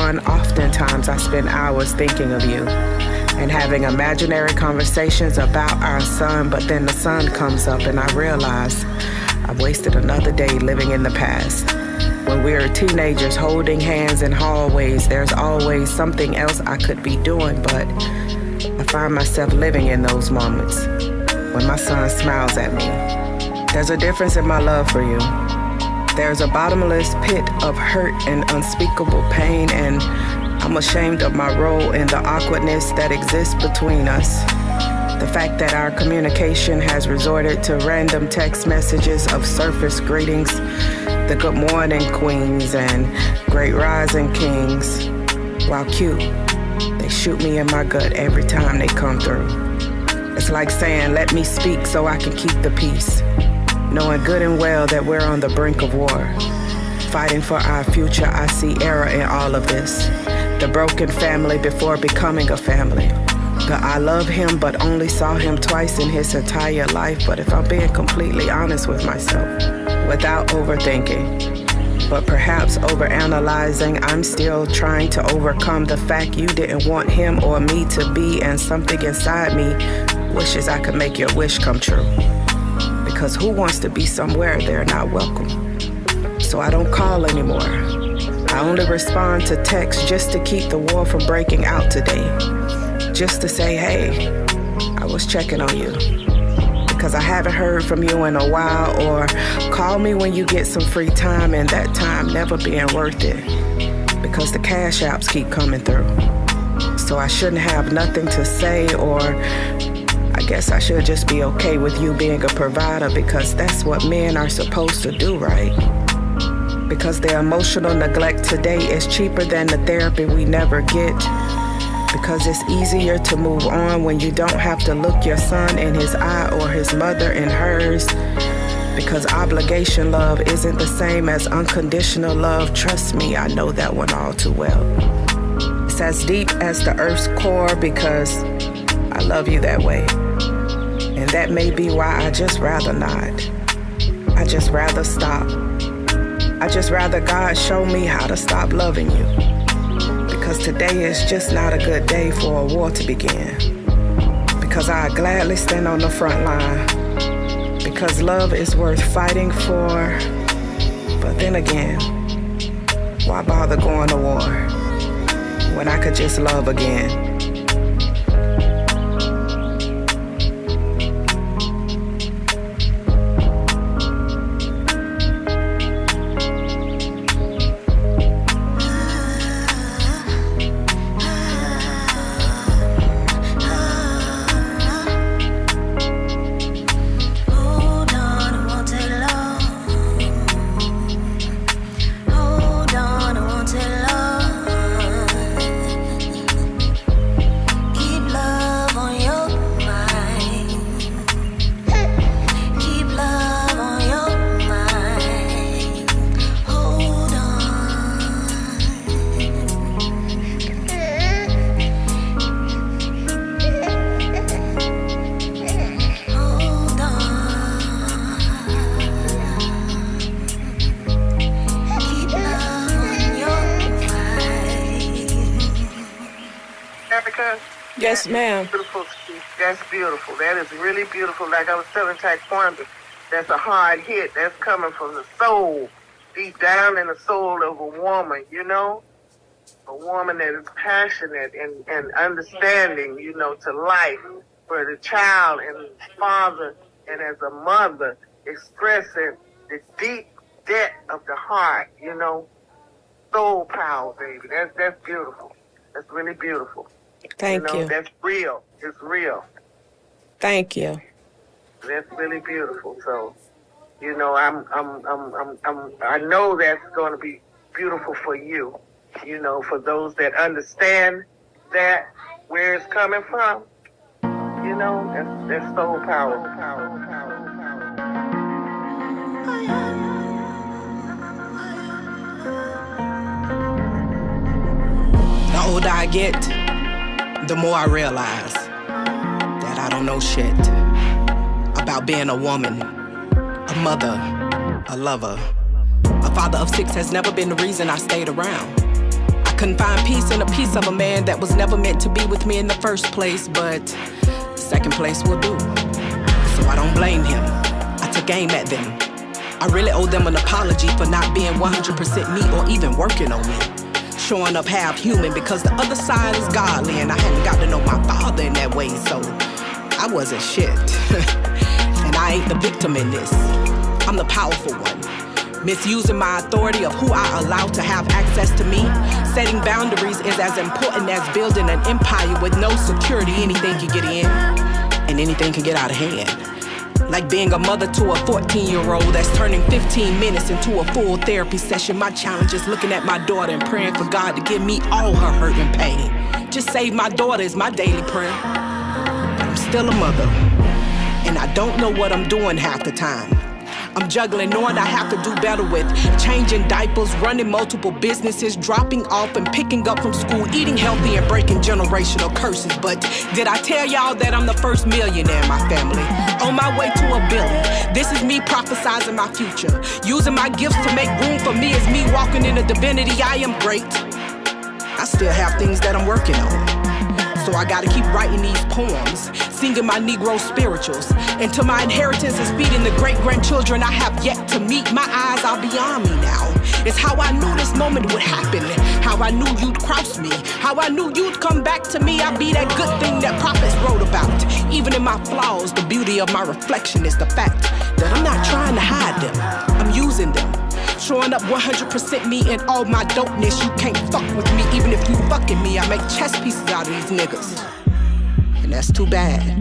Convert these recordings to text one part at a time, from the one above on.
one, oftentimes I spend hours thinking of you and having imaginary conversations about our son, but then the sun comes up and I realize I've wasted another day living in the past. When we are teenagers holding hands in hallways, there's always something else I could be doing, but I find myself living in those moments when my son smiles at me. There's a difference in my love for you. There's a bottomless pit of hurt and unspeakable pain, and I'm ashamed of my role in the awkwardness that exists between us. The fact that our communication has resorted to random text messages of surface greetings, the good morning queens and great rising kings. While cute, they shoot me in my gut every time they come through. It's like saying, let me speak so I can keep the peace, knowing good and well that we're on the brink of war. Fighting for our future, I see error in all of this. The broken family before becoming a family. The I love him but only saw him twice in his entire life. But if I'm being completely honest with myself, without overthinking, but perhaps overanalyzing, I'm still trying to overcome the fact you didn't want him or me to be, and something inside me wishes I could make your wish come true. Because who wants to be somewhere they're not welcome? So I don't call anymore. I only respond to text just to keep the war from breaking out today. Just to say, hey, I was checking on you. Because I haven't heard from you in a while, or call me when you get some free time, and that time never being worth it. Because the cash apps keep coming through. So I shouldn't have nothing to say, or I guess I should just be okay with you being a provider, because that's what men are supposed to do, right? Because the emotional neglect today is cheaper than the therapy we never get. Because it's easier to move on when you don't have to look your son in his eye or his mother in hers. Because obligation love isn't the same as unconditional love. Trust me, I know that one all too well. It's as deep as the earth's core because I love you that way. And that may be why I just rather not. I just rather stop. I just rather God show me how to stop loving you. Because today is just not a good day for a war to begin. Because I gladly stand on the front line. Because love is worth fighting for. But then again, why bother going to war when I could just love again? Yes, ma'am. Beautiful. That's beautiful. That is really beautiful. Like I was telling Taekwondo, that's a hard hit. That's coming from the soul, deep down in the soul of a woman, you know? A woman that is passionate and understanding, you know, to life for the child and the father and as a mother, expressing the deep depth of the heart, you know? Soul power, baby. That's beautiful. That's really beautiful. Thank you. That's real. It's real. Thank you. That's really beautiful. So, you know, I know that's going to be beautiful for you. You know, for those that understand that where it's coming from. You know, that's soul power. The older I get, the more I realize that I don't know shit about being a woman, a mother, a lover. A father of 6 has never been the reason I stayed around. I Couldn't find peace in a piece of a man that was never meant to be with me in the first place, but second place will do. So I don't blame him. I took aim at them. I really owe them an apology for not being 100% me or even working on me. Showing up half human because the other side is godly and I hadn't got to know my father in that way, so I wasn't shit. And I ain't the victim in this. I'm the powerful one. Misusing my authority of who I allow to have access to me. Setting boundaries is as important as building an empire with no security. Anything can get in and anything can get out of hand. Like being a mother to a 14-year-old that's turning 15 minutes into a full therapy session. My challenge is looking at my daughter and praying for God to give me all her hurt and pain. Just save my daughter is my daily prayer. But I'm still a mother, and I don't know what I'm doing half the time. I'm juggling, knowing I have to do better with changing diapers, running multiple businesses, dropping off and picking up from school, eating healthy and breaking generational curses. But did I tell y'all that I'm the first millionaire in my family? On my way to $1 billion. This is me prophesizing my future. Using my gifts to make room for me is me walking in a divinity. I am great. I still have things that I'm working on. So I gotta keep writing these poems, singing my Negro spirituals. And to my inheritance is feeding the great-grandchildren I have yet to meet. My eyes are beyond me now. It's how I knew this moment would happen. How I knew you'd cross me. How I knew you'd come back to me. I'd be that good thing that prophets wrote about. Even in my flaws, the beauty of my reflection is the fact that I'm not trying to hide them. I'm using them. Showing up 100% me and all my dopeness. You can't fuck with me even if you fucking me. I make chess pieces out of these niggas. And that's too bad.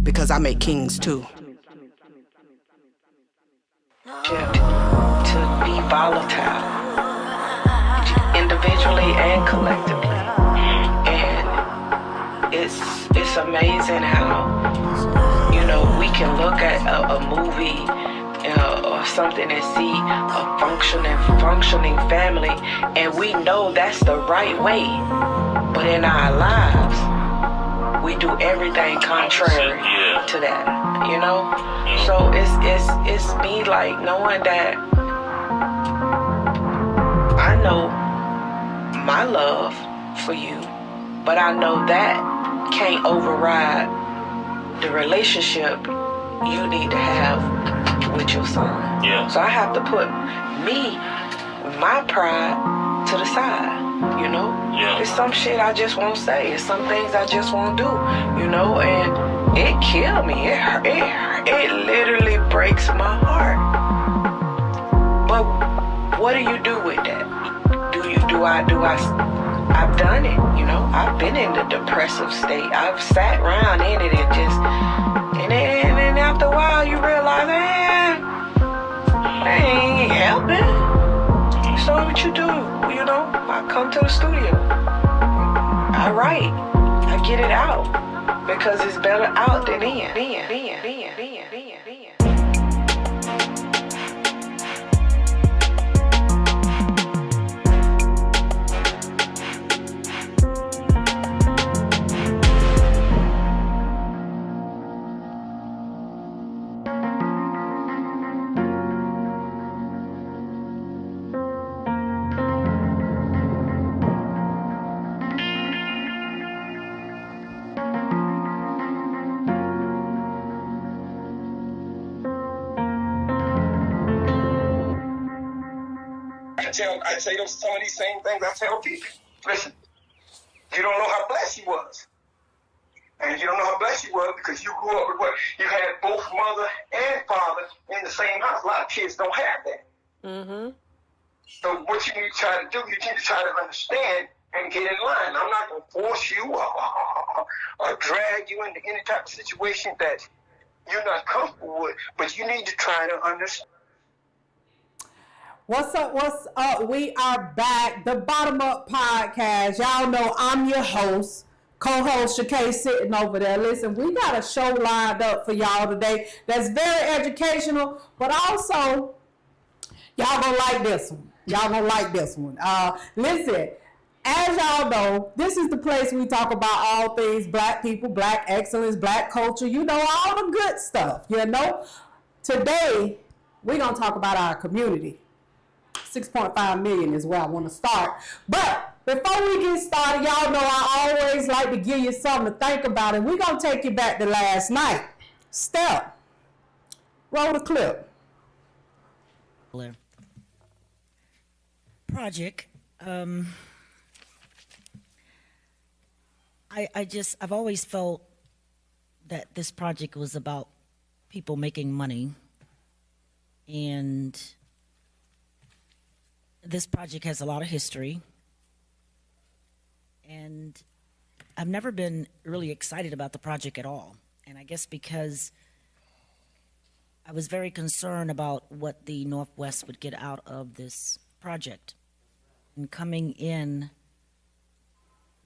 Because I make kings too. To be volatile. Individually and collectively. And it's amazing how, you know, we can look at a movie or something and see a functioning family, and we know that's the right way. But in our lives, we do everything contrary to that, you know? So it's me like knowing that I know my love for you, but I know that can't override the relationship you need to have with your son. Yeah. So I have to put my pride to the side, you know? Yeah. It's some shit I just won't say. It's some things I just won't do, you know? And it killed me. It literally breaks my heart. But what do you do with that? I've done it, you know? I've been in the depressive state. I've sat around in it and just, and then after a while you realize, man, that ain't helping. So what you do, you know? I come to the studio. I write. I get it out. Because it's better out than in. I say some of these same things I tell people. Listen, you don't know how blessed you was. And you don't know how blessed you was because you grew up with what? You had both mother and father in the same house. A lot of kids don't have that. Mm-hmm. So what you need to try to do, you need to try to understand and get in line. I'm not going to force you or drag you into any type of situation that you're not comfortable with, but you need to try to understand. What's up? We are back. The Bottom Up Podcast. Y'all know I'm your host, co-host Shakay sitting over there. Listen, we got a show lined up for y'all today that's very educational, but also y'all gonna like this one. Listen, as y'all know, this is the place we talk about all things black people, black excellence, black culture, you know, all the good stuff, you know. Today, we're gonna talk about our community. 6.5 million is where I want to start. But before we get started, y'all know I always like to give you something to think about, and we're going to take you back to last night. Step, roll the clip. Project. I've always felt that this project was about people making money, and this project has a lot of history, and I've never been really excited about the project at all. And I guess because I was very concerned about what the Northwest would get out of this project. And coming in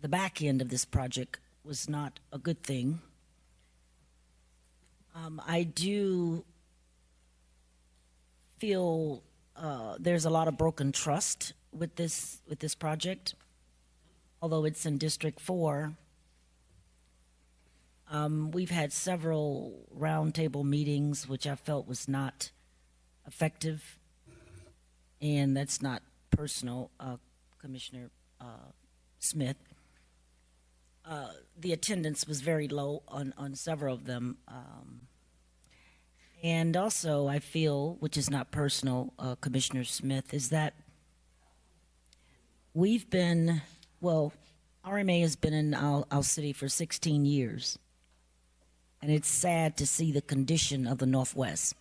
the back end of this project was not a good thing. I do feel there's a lot of broken trust with this project. Although it's in District 4, we've had several roundtable meetings, which I felt was not effective, and that's not personal, Commissioner Smith. The attendance was very low on several of them. And also, I feel, which is not personal, Commissioner Smith, is that we've been, well, RMA has been in our city for 16 years. And it's sad to see the condition of the Northwest.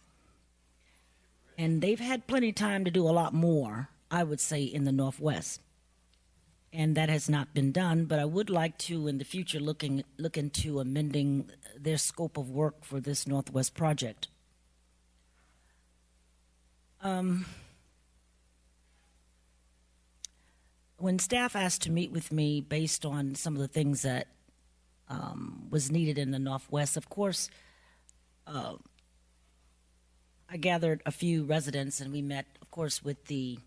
And they've had plenty of time to do a lot more, I would say, in the Northwest. And that has not been done, but I would like to, in the future, look into amending their scope of work for this Northwest project. When staff asked to meet with me based on some of the things that was needed in the Northwest, of course, I gathered a few residents, and we met, of course, with the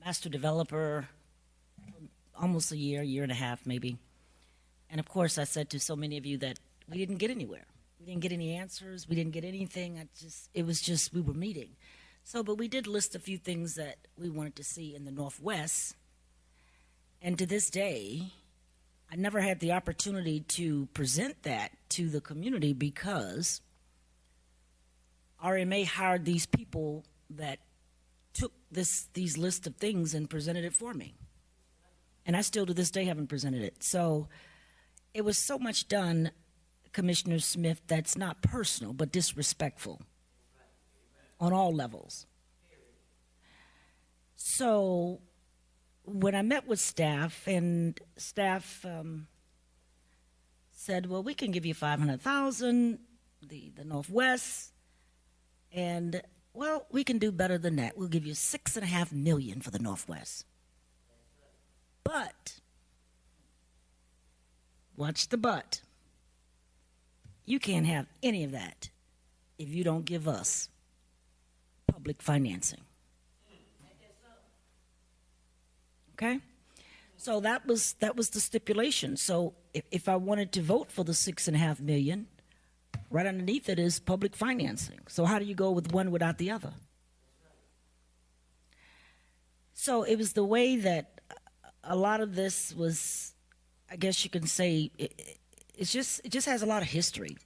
master developer almost a year and a half maybe. And of course, I said to so many of you that we didn't get anywhere. We didn't get any answers. We didn't get anything. It was just we were meeting. So, but we did list a few things that we wanted to see in the Northwest. And to this day, I never had the opportunity to present that to the community because RMA hired these people that took these lists of things and presented it for me. And I still to this day haven't presented it. So it was so much done, Commissioner Smith, that's not personal, but disrespectful on all levels. So when I met with staff, and staff said, well, we can give you $500,000, the Northwest, and well, we can do better than that. We'll give you $6.5 million for the Northwest. But, watch the but. You can't have any of that if you don't give us public financing. Okay? So that was the stipulation. So if I wanted to vote for the $6.5 million, right underneath it is public financing. So how do you go with one without the other? So it was the way that a lot of this was, I guess you can say, it just has a lot of history.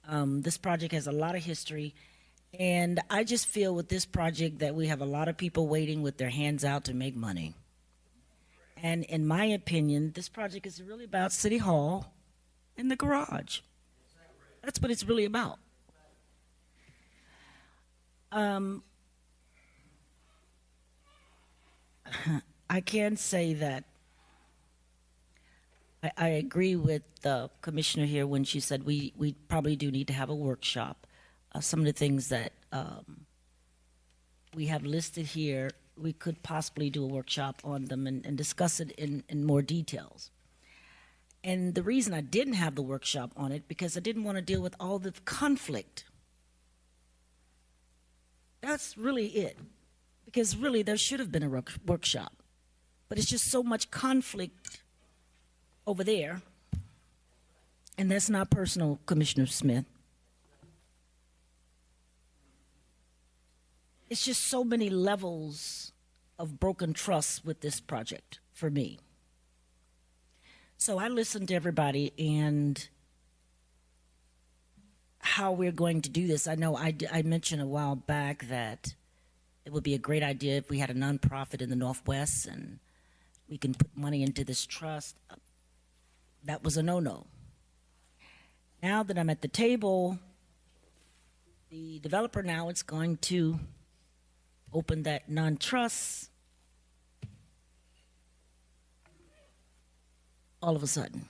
This project has a lot of history, and I just feel with this project that we have a lot of people waiting with their hands out to make money. And in my opinion, this project is really about City Hall and the garage. That's what it's really about. I can say that I agree with the commissioner here when she said we probably do need to have a workshop. Some of the things that we have listed here, we could possibly do a workshop on them and discuss it in more details. And the reason I didn't have the workshop on it, because I didn't want to deal with all the conflict. That's really it. Because really, there should have been a workshop. But it's just so much conflict over there. And that's not personal, Commissioner Smith. it's just so many levels of broken trust with this project for me. So I listened to everybody and how we're going to do this. I know I mentioned a while back that it would be a great idea if we had a nonprofit in the Northwest and we can put money into this trust. That was a no-no. Now that I'm at the table, the developer now is going to open that non-trust all of a sudden.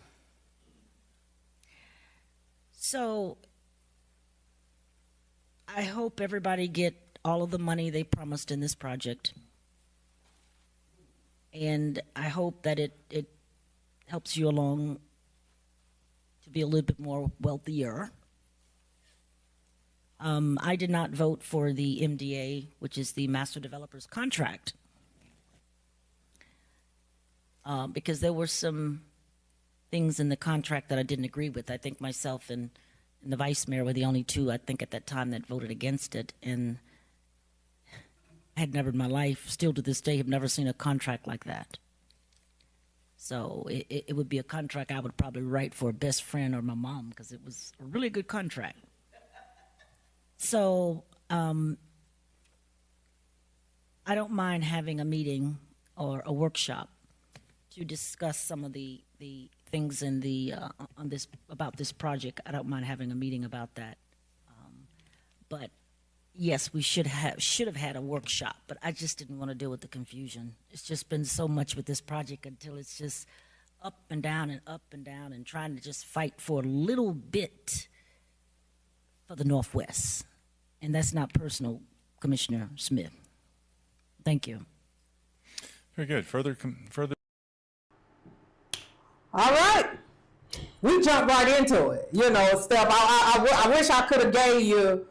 So I hope everybody get all of the money they promised in this project. And I hope that it helps you along to be a little bit more wealthier. I did not vote for the MDA, which is the Master Developer's Contract, because there were some things in the contract that I didn't agree with. I think myself and the vice mayor were the only two, I think, at that time that voted against it. And I had never in my life, still to this day, have never seen a contract like that. So it would be a contract I would probably write for a best friend or my mom, because it was a really good contract. So I don't mind having a meeting or a workshop to discuss some of the things in the on this about this project. I don't mind having a meeting about that. But yes, we should have had a workshop, but I just didn't want to deal with the confusion. It's just been so much with this project until it's just up and down and trying to just fight for a little bit for the Northwest. And that's not personal, Commissioner Smith. Thank you. Very good. Further. All right. We jumped right into it. You know, Steph, I wish I could have gave you,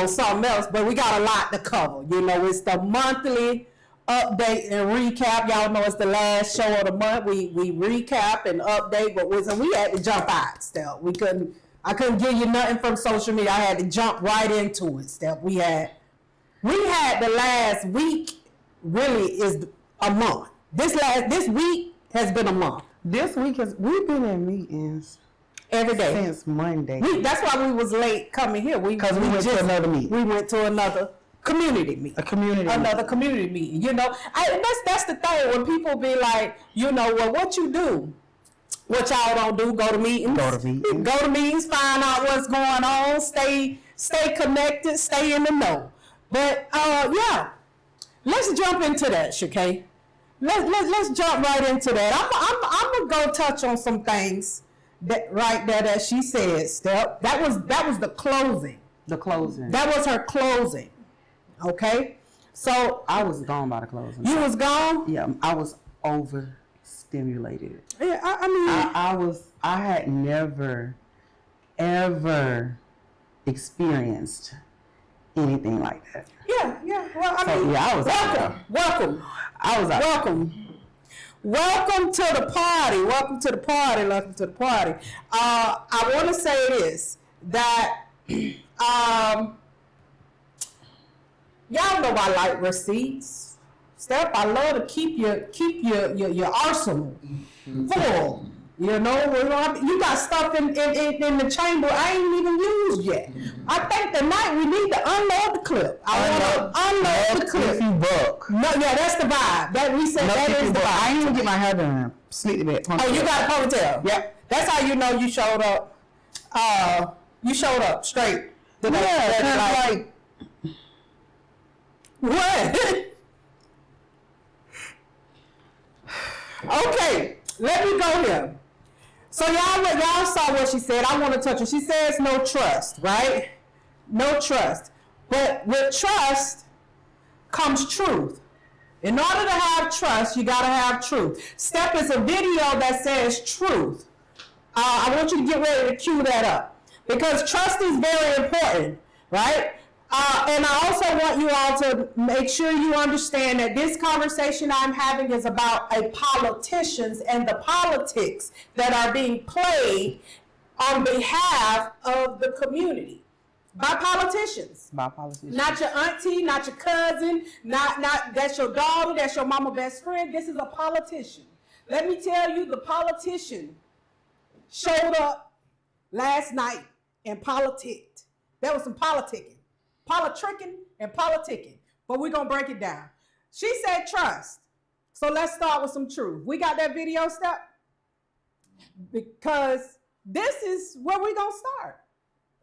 something else, but we got a lot to cover. You know, it's the monthly update and recap. Y'all know it's the last show of the month. We recap and update, but we had to jump out, Steph. I couldn't give you nothing from social media. I had to jump right into it, Steph. We had the last week really is a month. This week has been a month. This week we've been in meetings every day since Monday. That's why we was late coming here. Because we went to another meeting. We went to another community meeting. Another community meeting. You know, that's the thing. When people be like, well, what you do? What y'all don't do? Go to meetings. Go to meetings. Find out what's going on. Stay connected. Stay in the know. But yeah, let's jump into that, Shakay. Let's jump right into that. I'm gonna go touch on some things that she said. Steph. That was the closing. The closing. That was her closing. Okay. So I was gone by the closing. You was gone? Yeah, I was overstimulated. Yeah, I mean, I had never ever experienced anything like that. Yeah. Well, I mean, I was welcome. I was Welcome to the party. Welcome to the party. I want to say this, that y'all know I like receipts. Steph, I love to keep your arsenal full. You got stuff in the chamber I ain't even used yet. I think tonight we need to unload the clip. I want to unload the clip. If you buck. No, yeah, that's the vibe. That we said that is the vibe. I ain't even get my hair done. Sleep a bit. Oh, you got a ponytail? Yep. That's how you know you showed up. You showed up straight. Yeah, like what? Okay, let me go here. So y'all saw what she said. I want to touch it. She says no trust, right? No trust. But with trust comes truth. In order to have trust, you got to have truth. Step is a video that says truth. I want you to get ready to cue that up, because trust is very important, right? And I also want you all to make sure you understand that this conversation I'm having is about politicians and the politics that are being played on behalf of the community. by politicians. By politicians. Not your auntie, not your cousin, not that's your daughter, that's your mama best friend. This is a politician. Let me tell you, the politician showed up last night and politicked. There was some politicking and politicking. But we're gonna break it down. She said trust. So let's start with some truth. We got that video step? Because this is where we're gonna start.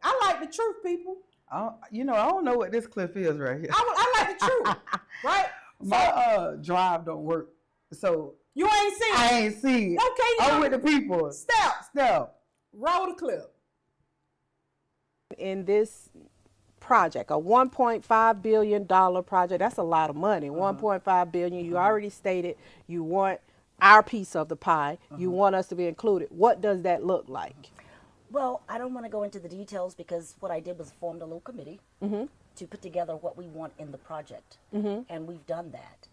I like the truth, people. I don't know what this clip is right here. I like the truth, right? My drive don't work, so You ain't seen it. I ain't seen it. Okay, I'm with the people. Step. Roll the clip. In this project, a $1.5 billion project, that's a lot of money. $1.5 billion. You already stated you want our piece of the pie. You want us to be included. What does that look like? Well, I don't want to go into the details because what I did was formed a little committee to put together what we want in the project, and we've done that.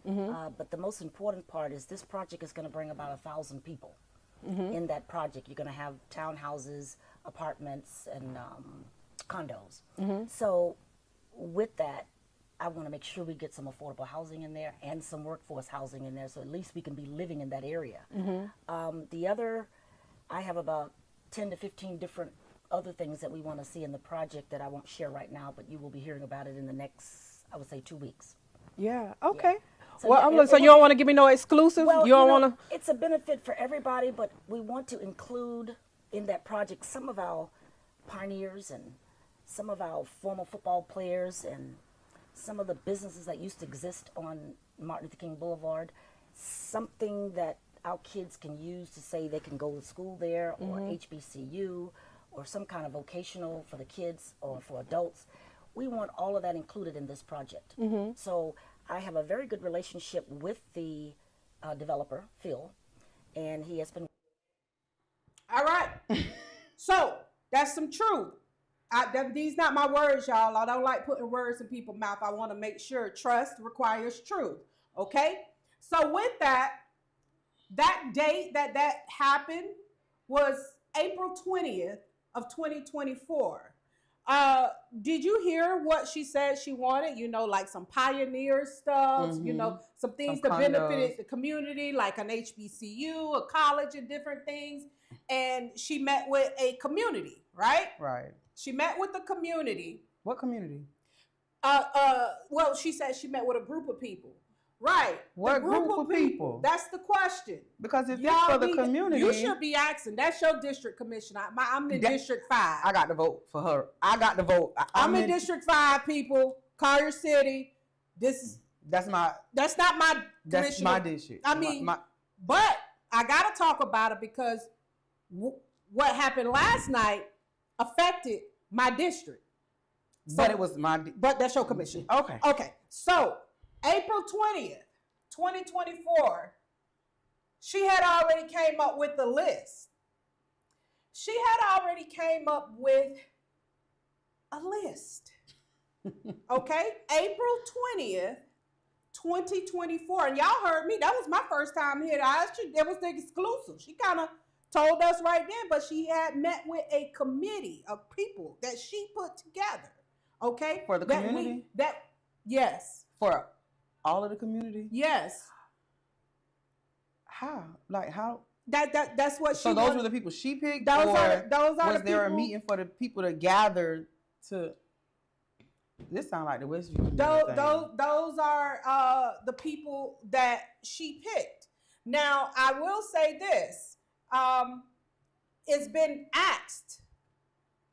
But the most important part is this project is going to bring about 1,000 people in that project. You're going to have townhouses, apartments, and condos. So with that, I want to make sure we get some affordable housing in there and some workforce housing in there, so at least we can be living in that area. The other, I have about 10 to 15 different other things that we want to see in the project that I won't share right now, but you will be hearing about it in the next, I would say, 2 weeks. Yeah, okay. Yeah. So, well, yeah, so you don't want to give me no exclusive? Well, you don't want to? It's a benefit for everybody, but we want to include in that project some of our pioneers and some of our former football players and some of the businesses that used to exist on Martin Luther King Boulevard, something that our kids can use to say they can go to school there or HBCU or some kind of vocational for the kids or for adults. We want all of that included in this project. So I have a very good relationship with the developer, Phil, and he has been. All right. So that's some truth. These not my words, y'all. I don't like putting words in people's mouth. I want to make sure trust requires truth. Okay? So with that date that happened was April 20th of 2024. Did you hear what she said she wanted? Like some pioneer stuff, some things that benefited the community, like an HBCU, a college, and different things. And she met with a community, right? Right. She met with the community. What community? Well, she said she met with a group of people. Right. What group of people? That's the question. Because if it's for the community, you should be asking. That's your district commissioner. I'm in District 5. I got to vote for her. I got to vote. I'm in District 5, people. Collier City. That's not my commissioner. my district. I mean, but I got to talk about it because what happened last night affected my district. So, but it was but that's your commission. Okay. Okay. So April 20th, 2024, she had already came up with the list. She had already came up with a list. Okay? April 20th, 2024. And y'all heard me. That was my first time here. That was the exclusive. She kind of told us right then, but she had met with a committee of people that she put together. Okay? For the community? Yes. For all of the community? Yes. How? Like how? That's what she. So those were the people she picked. Those are was the there a people, meeting for the people to gather to? This sounds like the Westview. Those are the people that she picked. Now I will say this: it's been asked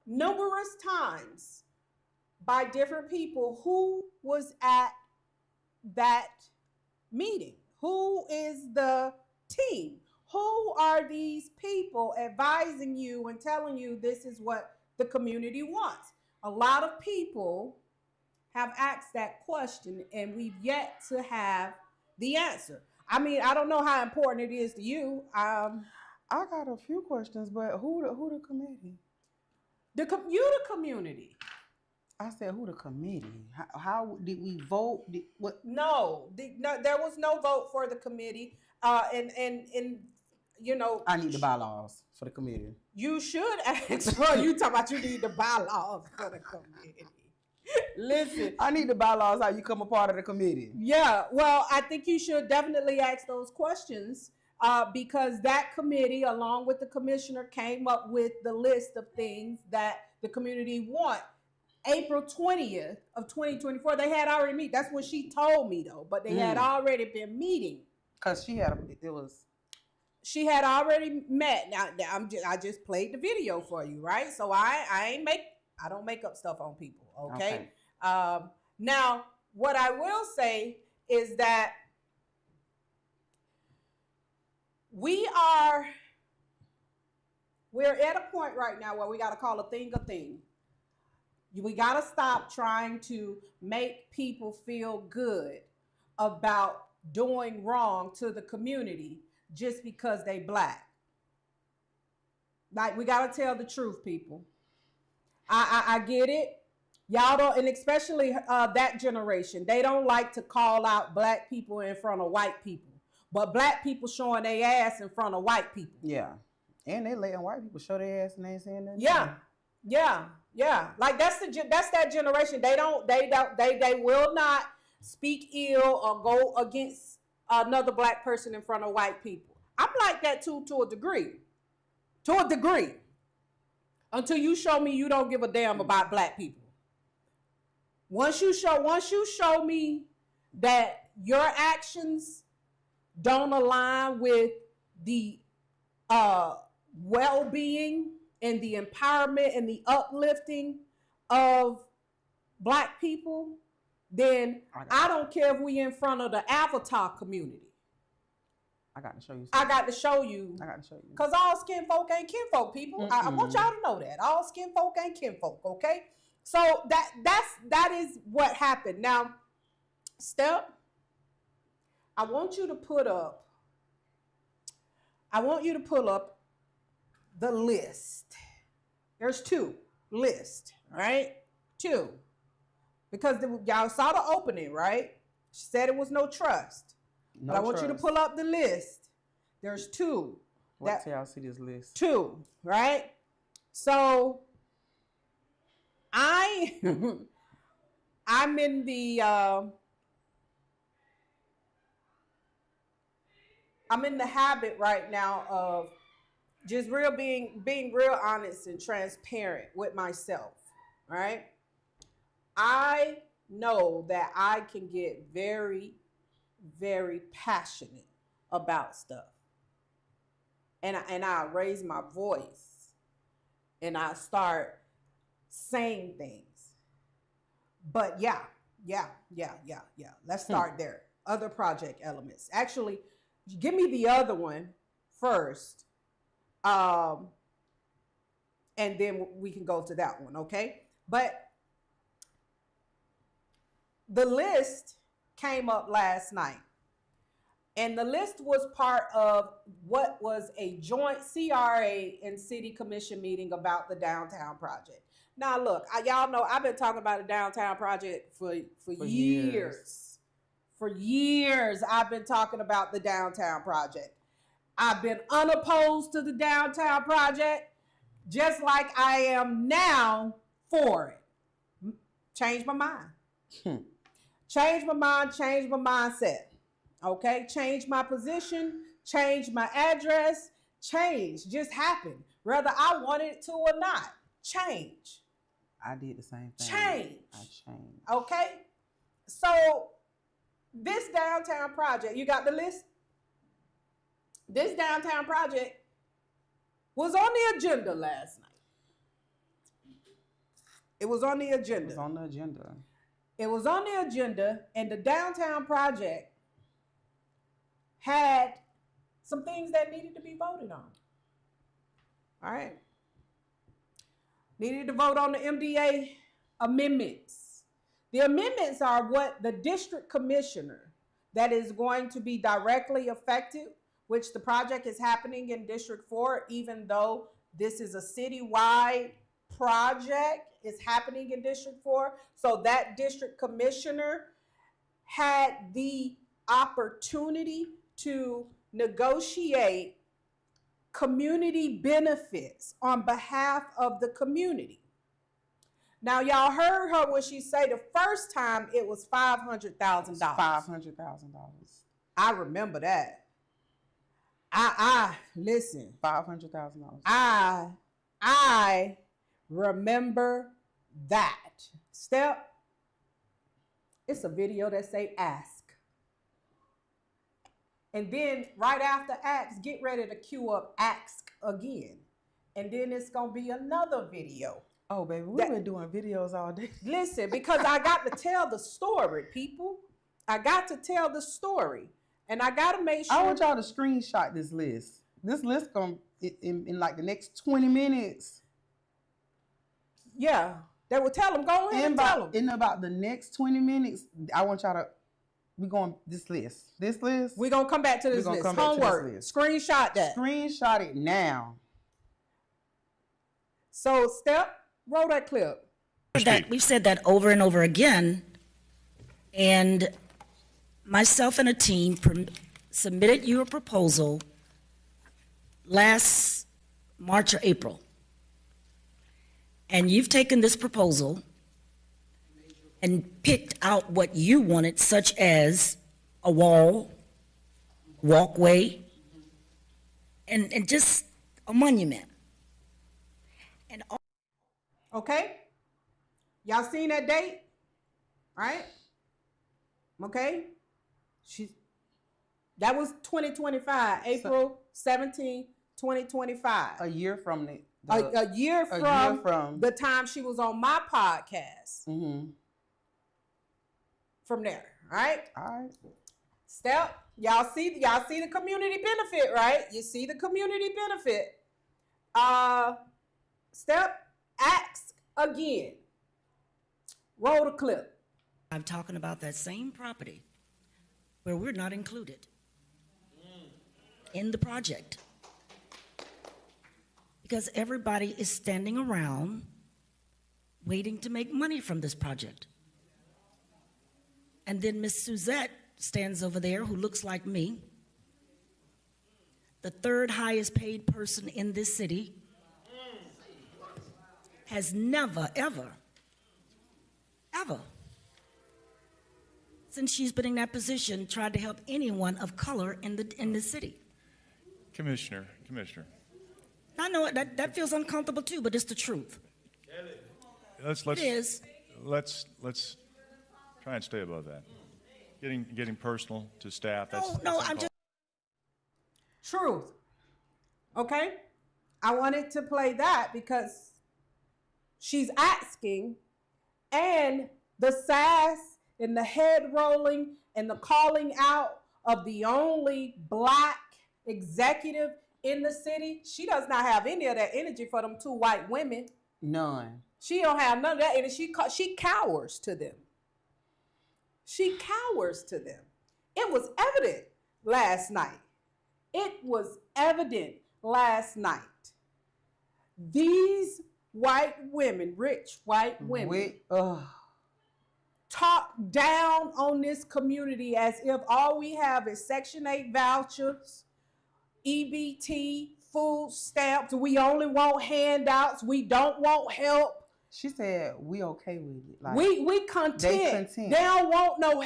numerous times by different people who was at that meeting. Who is the team? Who are these people advising you and telling you this is what the community wants? A lot of people have asked that question and we've yet to have the answer. I mean, I don't know how important it is to you. I got a few questions, but who the committee? You the community. I said, who the committee? How did we vote? No, there was no vote for the committee. And I need the bylaws for the committee. you should ask for. You talking about you need the bylaws for the committee. Listen, I need the bylaws. How you come a part of the committee? yeah, well, I think you should definitely ask those questions because that committee, along with the commissioner, came up with the list of things that the community want. April 20th of 2024, they had already meet. That's what she told me though, but they had already been meeting. Cause she had She had already met. Now I just played the video for you, right? So I don't make up stuff on people, okay? Now what I will say is that we're at a point right now where we got to call a thing a thing. We got to stop trying to make people feel good about doing wrong to the community just because they Black. Like, we got to tell the truth, people. I get it. Y'all don't, and especially that generation, they don't like to call out Black people in front of white people. But Black people showing their ass in front of white people. Yeah. And they letting white people show their ass and they ain't saying nothing. Yeah. Like that's that generation. They will not speak ill or go against another Black person in front of white people. I'm like that too, to a degree. Until you show me you don't give a damn about Black people. Once you show me that your actions don't align with the well-being and the empowerment and the uplifting of Black people, then I don't care if we in front of the Avatar community. I got to show you. I got to show you. Because all skin folk ain't kinfolk, people. I want y'all to know that. All skin folk ain't kinfolk, okay? So that is what happened. Now, Step, I want you to pull up the list. There's two lists, right? Two. Because y'all saw the opening, right? She said it was no trust. But I want you to pull up the list. There's two. Wait till y'all see this list. Two, right? So I'm in the habit right now of just being real honest and transparent with myself, right? I know that I can get very, very passionate about stuff. And I raise my voice and I start saying things. But yeah. Let's start there. Other project elements. Actually, give me the other one first. And then we can go to that one, okay? But the list came up last night. And the list was part of what was a joint CRA and City Commission meeting about the downtown project. Now, look, y'all know I've been talking about the downtown project for years. For years, I've been talking about the downtown project. I've been unopposed to the downtown project, just like I am now for it. Change my mind. Change my mind, change my mindset. Okay? Change my position, change my address, change. Just happened. Whether I wanted it to or not. Change. I did the same thing. Change. I changed. Okay? So, this downtown project, you got the list? This downtown project was on the agenda last night. It was on the agenda. It was on the agenda. It was on the agenda, and the downtown project had some things that needed to be voted on. All right. Needed to vote on the MDA amendments. The amendments are what the district commissioner that is going to be directly affected, which the project is happening in District 4, even though this is a citywide project, is happening in District 4. So that district commissioner had the opportunity to negotiate community benefits on behalf of the community. Now, y'all heard her when she said the first time it was $500,000. $500,000. I remember that. Listen. $500,000. I remember that. Step. It's a video that say ask. And then right after ask, get ready to queue up ask again. And then it's going to be another video. Oh, baby, we've been doing videos all day. Listen, because I got to tell the story, people. I got to tell the story. And I got to make sure. I want y'all to screenshot this list. This list going in like the next 20 minutes. Yeah. They will tell them, go ahead and tell them. In about the next 20 minutes, I want y'all to, we going this list. This list. We're going to come back to this list. Homework. Screenshot that. Screenshot it now. So, Step, roll that clip. We've said that over and over again. And myself and a team submitted you a proposal last March or April. And you've taken this proposal and picked out what you wanted, such as a wall, walkway, and just a monument. And okay? Y'all seen that date? Right? Okay? That was 2025, April 17, 2025. A year from a year from the time she was on my podcast. Mm-hmm. From there, right? All right. Step, y'all see the community benefit, right? You see the community benefit. Step, ask again. Roll the clip. I'm talking about that same property where we're not included in the project. Because everybody is standing around waiting to make money from this project. And then Miss Suzette stands over there, who looks like me, the third highest paid person in this city, has never, ever, since she's been in that position, tried to help anyone of color in the city. Commissioner. I know that feels uncomfortable too, but it's the truth. It is. Let's try and stay above that. Getting personal to staff. No, I'm just. Truth. Okay? I wanted to play that because she's asking, and the sass and the head rolling and the calling out of the only Black executive in the city, she does not have any of that energy for them two white women. None. She don't have none of that energy. She cowers to them. She cowers to them. It was evident last night. These white women, rich white women, talk down on this community as if all we have is Section 8 vouchers, EBT, food stamps. We only want handouts. We don't want help. She said, we okay with it. Like, we content. They don't want no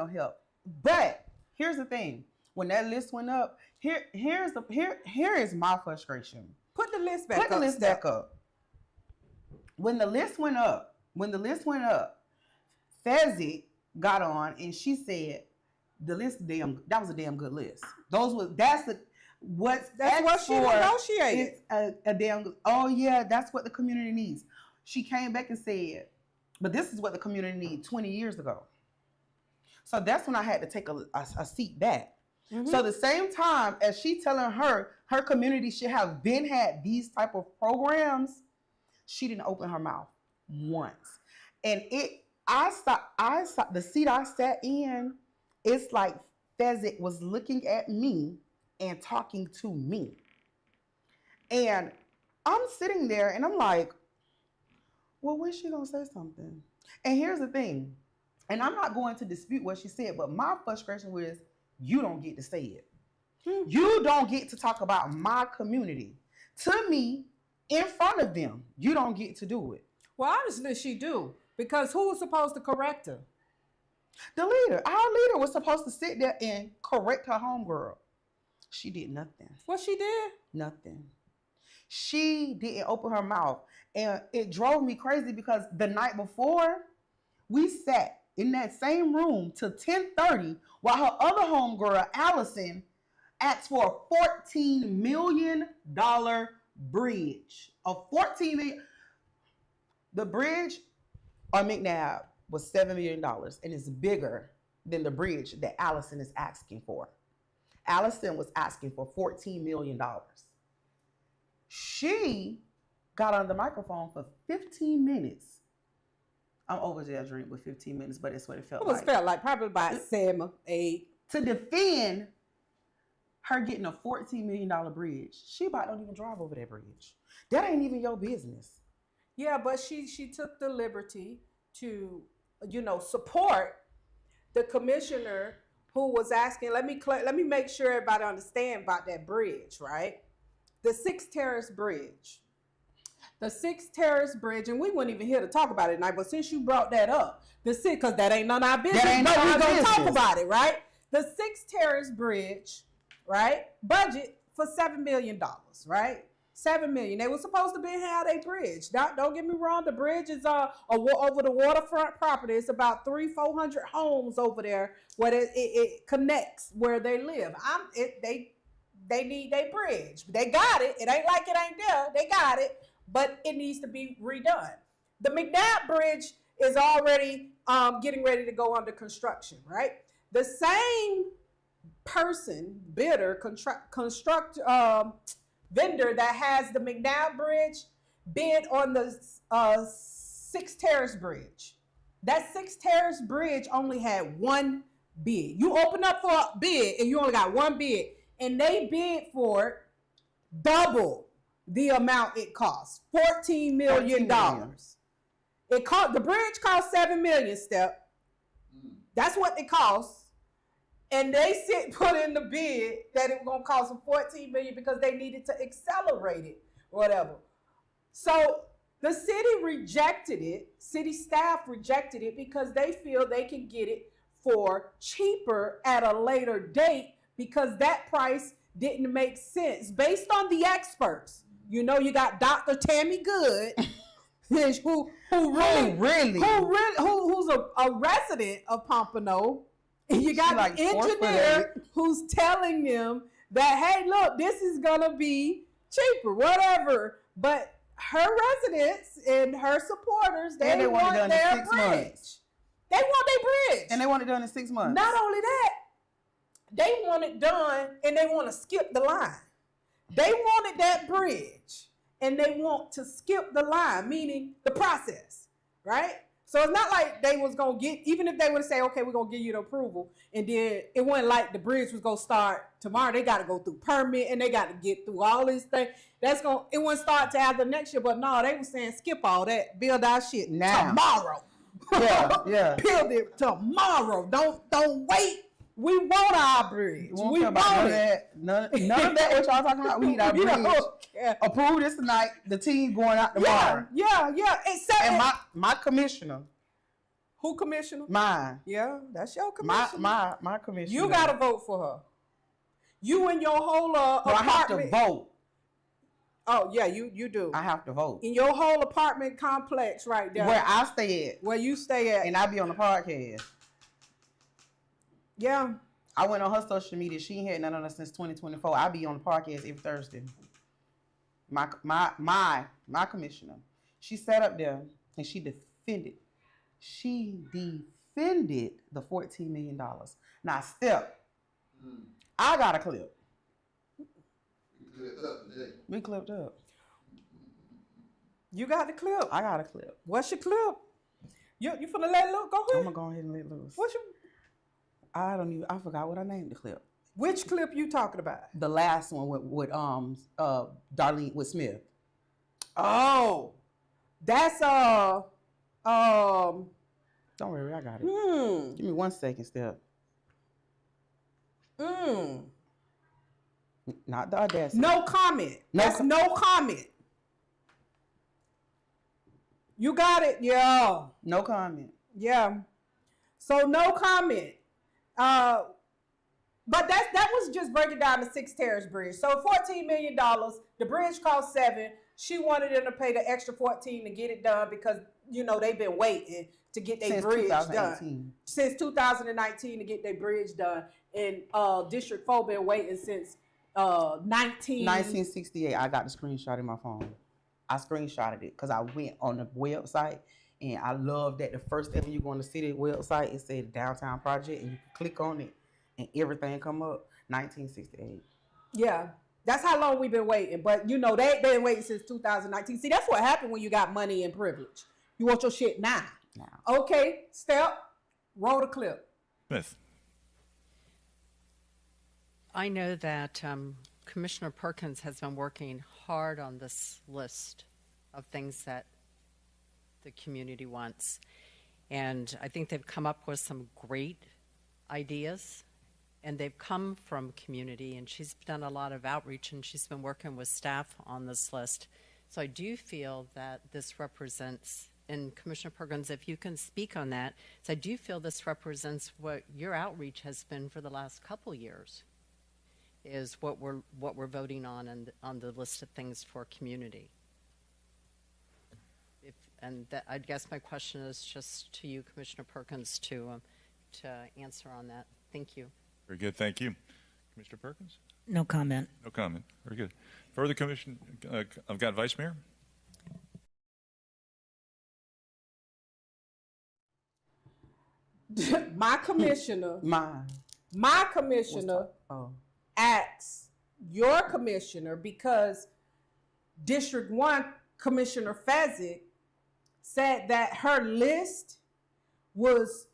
help. But here's the thing. When that list went up, here is my frustration. Put the list back up. When the list went up, Fezzik got on and she said, the list that was a damn good list. That's what she negotiated. It's a damn good. Oh yeah, that's what the community needs. She came back and said, but this is what the community needs 20 years ago. So that's when I had to take a seat back. Mm-hmm. So the same time as she telling her community should have had these type of programs, she didn't open her mouth once. And I saw the seat I sat in, it's like Fezzik was looking at me and talking to me. And I'm sitting there and I'm like, well, when's she gonna say something? And here's the thing, and I'm not going to dispute what she said, but my frustration was, you don't get to say it. You don't get to talk about my community to me in front of them. You don't get to do it. Well, obviously she do, because who was supposed to correct her? The leader, our leader, was supposed to sit there and correct her homegirl. She did nothing. What she did? Nothing. She didn't open her mouth. And it drove me crazy because the night before, we sat in that same room till 10:30 while her other homegirl, Allison, asked for a $14 million bridge. A $14 million. The bridge on McNabb was $7 million and it's bigger than the bridge that Allison is asking for. Allison was asking for $14 million. She got on the microphone for 15 minutes. I'm over exaggerating with 15 minutes, but it's what it felt like. It felt like probably about 7, 8. To defend her getting a $14 million bridge. She about don't even drive over that bridge. That ain't even your business. Yeah, but she took the liberty to, support the commissioner who was asking. Let me make sure everybody understand about that bridge, right? The 6 Terrace Bridge. The 6 Terrace Bridge, and we weren't even here to talk about it tonight, but since you brought that up, because that ain't none of our business, but we're going to talk about it, right? The 6 Terrace Bridge, right? Budget for $7 million, right? $7 million. They were supposed to have a bridge. Don't get me wrong. The bridge is over the waterfront property. It's about 300-400 homes over there where it connects where they live. They need a bridge. They got it. It ain't like it ain't there. They got it, but it needs to be redone. The McNabb Bridge is already getting ready to go under construction, right? The same person, bidder, vendor that has the McNabb Bridge bid on the 6 Terrace Bridge. That 6 Terrace Bridge only had one bid. You open up for a bid and you only got one bid, and they bid for double the amount it cost, $14 million. The bridge cost $7 million, Step. That's what it costs. And they put in the bid that it was going to cost them $14 million because they needed to accelerate it, whatever. So the city rejected it. City staff rejected it because they feel they can get it for cheaper at a later date because that price didn't make sense based on the experts. You got Dr. Tammy Good, who's a resident of Pompano. And you got an engineer who's telling them that, hey, look, this is going to be cheaper, whatever. But her residents and her supporters, they want their bridge. They want their bridge. And they want it done in 6 months. Not only that, they want it done and they want to skip the line. They wanted that bridge and they want to skip the line, meaning the process, right? So it's not like they was going to get, even if they would say, okay, we're going to give you the approval, and then it wasn't like the bridge was going to start tomorrow. They got to go through permit, and they got to get through all these things. It wouldn't start to after next year, but no, they were saying skip all that, build our shit now. Tomorrow. Yeah. Build it tomorrow. Don't wait. We want our bridge. We want it. None of that what y'all talking about. We need our bridge. Approve this tonight. The team going out tomorrow. Yeah. And my commissioner. Who commissioner? Mine. Yeah, that's your commissioner. My commissioner. You got to vote for her. You and your whole apartment. I have to vote. Oh, yeah, you do. I have to vote. In your whole apartment complex right there. Where I stay at. Where you stay at. And I be on the podcast. Yeah. I went on her social media. She ain't had none of us since 2024. I be on the podcast every Thursday. My commissioner. She sat up there and she defended the $14 million. Now, Step, I got a clip. We clipped up. You got the clip? I got a clip. What's your clip? You finna let it loose? Go ahead. I'm gonna go ahead and let it loose. I forgot what I named the clip. Which clip you talking about? The last one with Darlene with Smith. Oh, that's Don't worry, I got it. Give me 1 second, Step. Not the audacity. No comment. That's no comment. You got it? Yeah. No comment. Yeah. So no comment. But that was just breaking down the 6 Terrace Bridge. So $14 million. The bridge cost $7 million. She wanted them to pay the extra $14 million to get it done because, you know, they've been waiting to get their bridge done. Since 2019 to get their bridge done. And District 4 been waiting since 1968. I got the screenshot in my phone. I screenshotted it because I went on the website and I love that the first time you go on the city website, it said Downtown Project and you can click on it and everything come up. 1968. Yeah. That's how long we've been waiting. But, you know, they've been waiting since 2019. See, that's what happened when you got money and privilege. You want your shit now. Okay, Step, roll the clip. Smith. I know that Commissioner Perkins has been working hard on this list of things that the community wants. And I think they've come up with some great ideas. And they've come from community, and she's done a lot of outreach, and she's been working with staff on this list. So I do feel that this represents, and Commissioner Perkins, if you can speak on that, so I do feel this represents what your outreach has been for the last couple years, is what we're voting on the list of things for community. I guess my question is just to you, Commissioner Perkins, to answer on that. Thank you. Very good. Thank you. Commissioner Perkins? No comment. No comment. Very good. Further commission, I've got Vice Mayor. My commissioner asks your commissioner, because District 1 Commissioner Fezzik said that her list was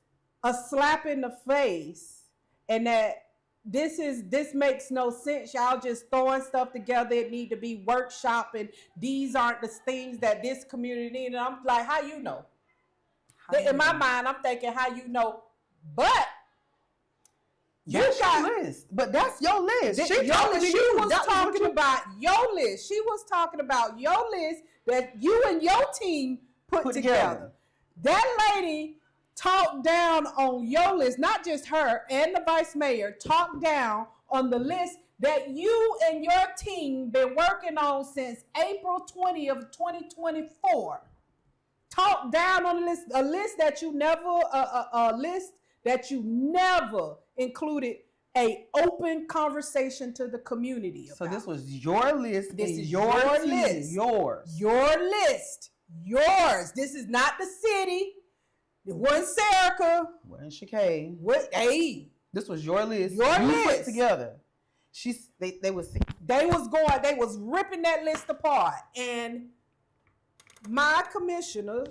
a slap in the face and that this makes no sense. Y'all just throwing stuff together. It need to be workshopping. These aren't the things that this community need. And I'm like, how you know? In my mind, I'm thinking, how you know? But that's your list. But that's your list. She was talking about your list. She was talking about your list that you and your team put together. That lady talked down on your list, not just her and the vice mayor, talked down on the list that you and your team been working on since April 20 of 2024. Talked down on the list, a list that you never included a open conversation to the community about. So this was your list. This is your list. Yours. Your list. Yours. This is not the city. It wasn't Serica. Wasn't Chicane. Hey. This was your list. You put together. They was ripping that list apart. And my commissioner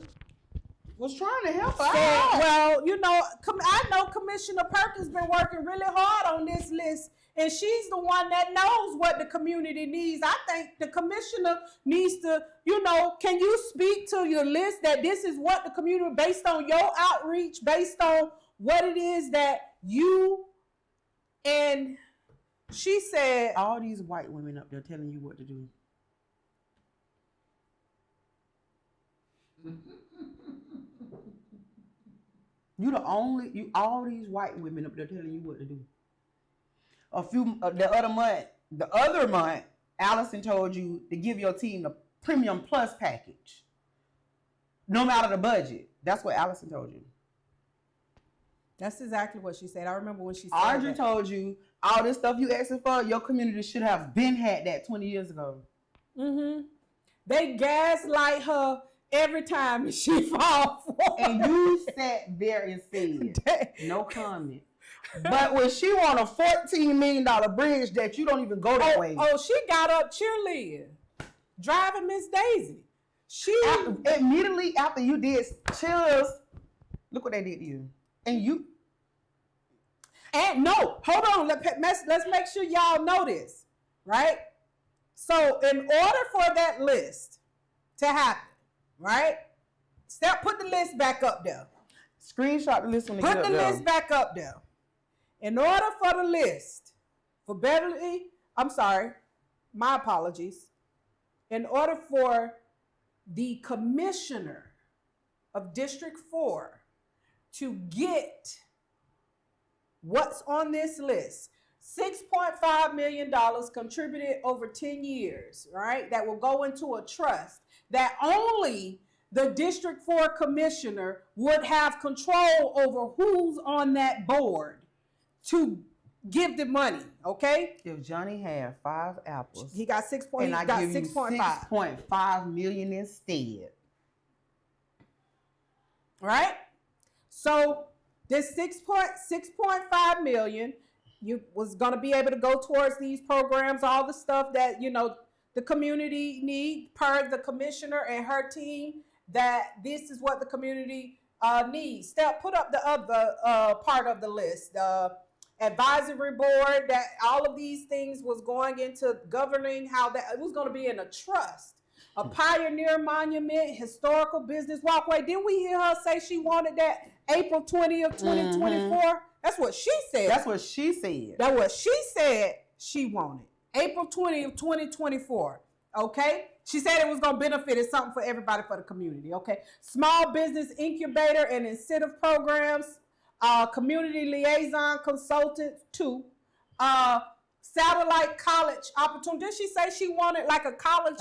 was trying to help her out. Well, you know, I know Commissioner Perkins been working really hard on this list, and she's the one that knows what the community needs. I think the commissioner needs to, you know, can you speak to your list that this is what the community, based on your outreach, based on what it is that you, and she said, all these white women up there telling you what to do. All these white women up there telling you what to do. The other month, Allison told you to give your team the Premium Plus package. No matter the budget. That's what Allison told you. That's exactly what she said. I remember when she said Audrey that. told you all this stuff you asking for, your community should have been had that 20 years ago. Mm-hmm. They gaslight her every time she falls for it. And you sat there and said, no comment. But when she won a $14 million bridge that you don't even go that way. Oh, she got up cheerleading, driving Miss Daisy. Immediately after you did Cheers, look what they did to you. And you. And no, hold on. Let's make sure y'all know this, right? So in order for that list to happen, right? Put the list back up there. Screenshot the list when they get up there. Put the list back up there. In order for the list, for Beverly I'm sorry, my apologies. In order for the commissioner of District 4 to get what's on this list, $6.5 million contributed over 10 years, right? That will go into a trust that only the District 4 commissioner would have control over who's on that board to give the money, okay? If Johnny had 5 apples, He got 6 point, and he I got give you 6.5, 6.5 million instead. right? So this 6.5 million, you was gonna be able to go towards these programs, all the stuff that, you know, the community need per the commissioner and her team, that this is what the community needs. Step, put up the other part of the list. Advisory board, that all of these things was going into governing how that it was going to be in a trust. A pioneer monument, historical business walkway. Didn't we hear her say she wanted that April 20th, 2024? That's what she said. That's what she said. That's what she said she wanted. April 20th, 2024. Okay? She said it was going to benefit. It's something for everybody, for the community. Okay? Small business incubator and incentive programs. Community liaison consultant 2. Satellite college opportunity. Did she say she wanted like a college?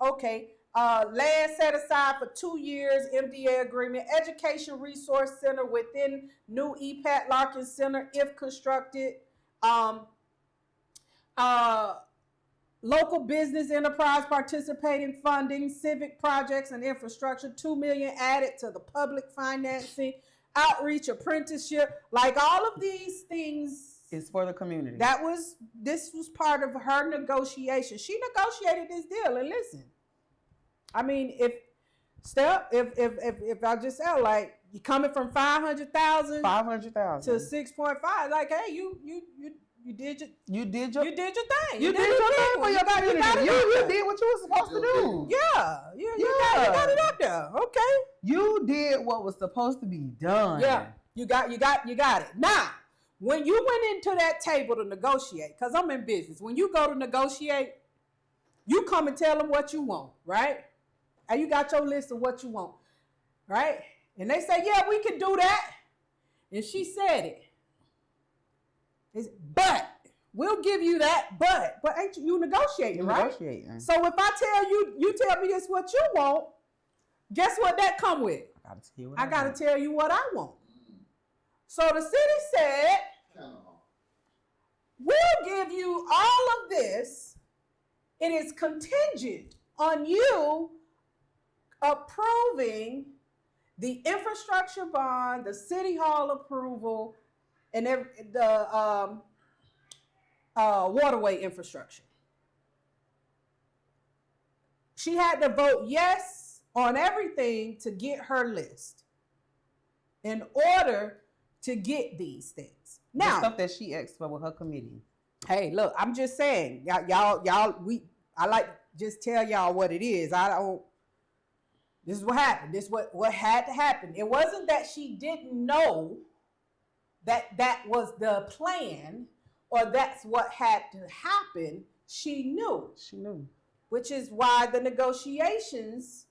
Okay. Land set aside for 2 years, MDA agreement. Education resource center within new EPAT Larkin Center if constructed. Local business enterprise participating funding, civic projects and infrastructure, $2 million added to the public financing, outreach, apprenticeship, like all of these things. It's for the community. This was part of her negotiation. She negotiated this deal, and listen, I mean, if I just say, like, you coming from 500,000 to 6.5, like, hey, you did your thing. You did your thing for your You community. You did what you were supposed to do. Yeah, you got it up there. Okay. You did what was supposed to be done. Yeah, you got it. Now, when you went into that table to negotiate, because I'm in business, when you go to negotiate, you come and tell them what you want, right? And you got your list of what you want, right? And they say, yeah, we can do that. And she said it. But we'll give you that, but ain't you negotiating, right? Negotiating. So if I tell you, you tell me this what you want, guess what that come with? I gotta tell you what I want. So the city said, we'll give you all of this. It is contingent on you approving the infrastructure bond, the city hall approval, and the waterway infrastructure. She had to vote yes on everything to get her list in order to get these things. Now, the stuff that she asked for with her committee. Hey, look, I'm just saying, y'all, I like to just tell y'all what it is. This is what happened. This is what had to happen. It wasn't that she didn't know that was the plan or that's what had to happen. She knew. Which is why the negotiations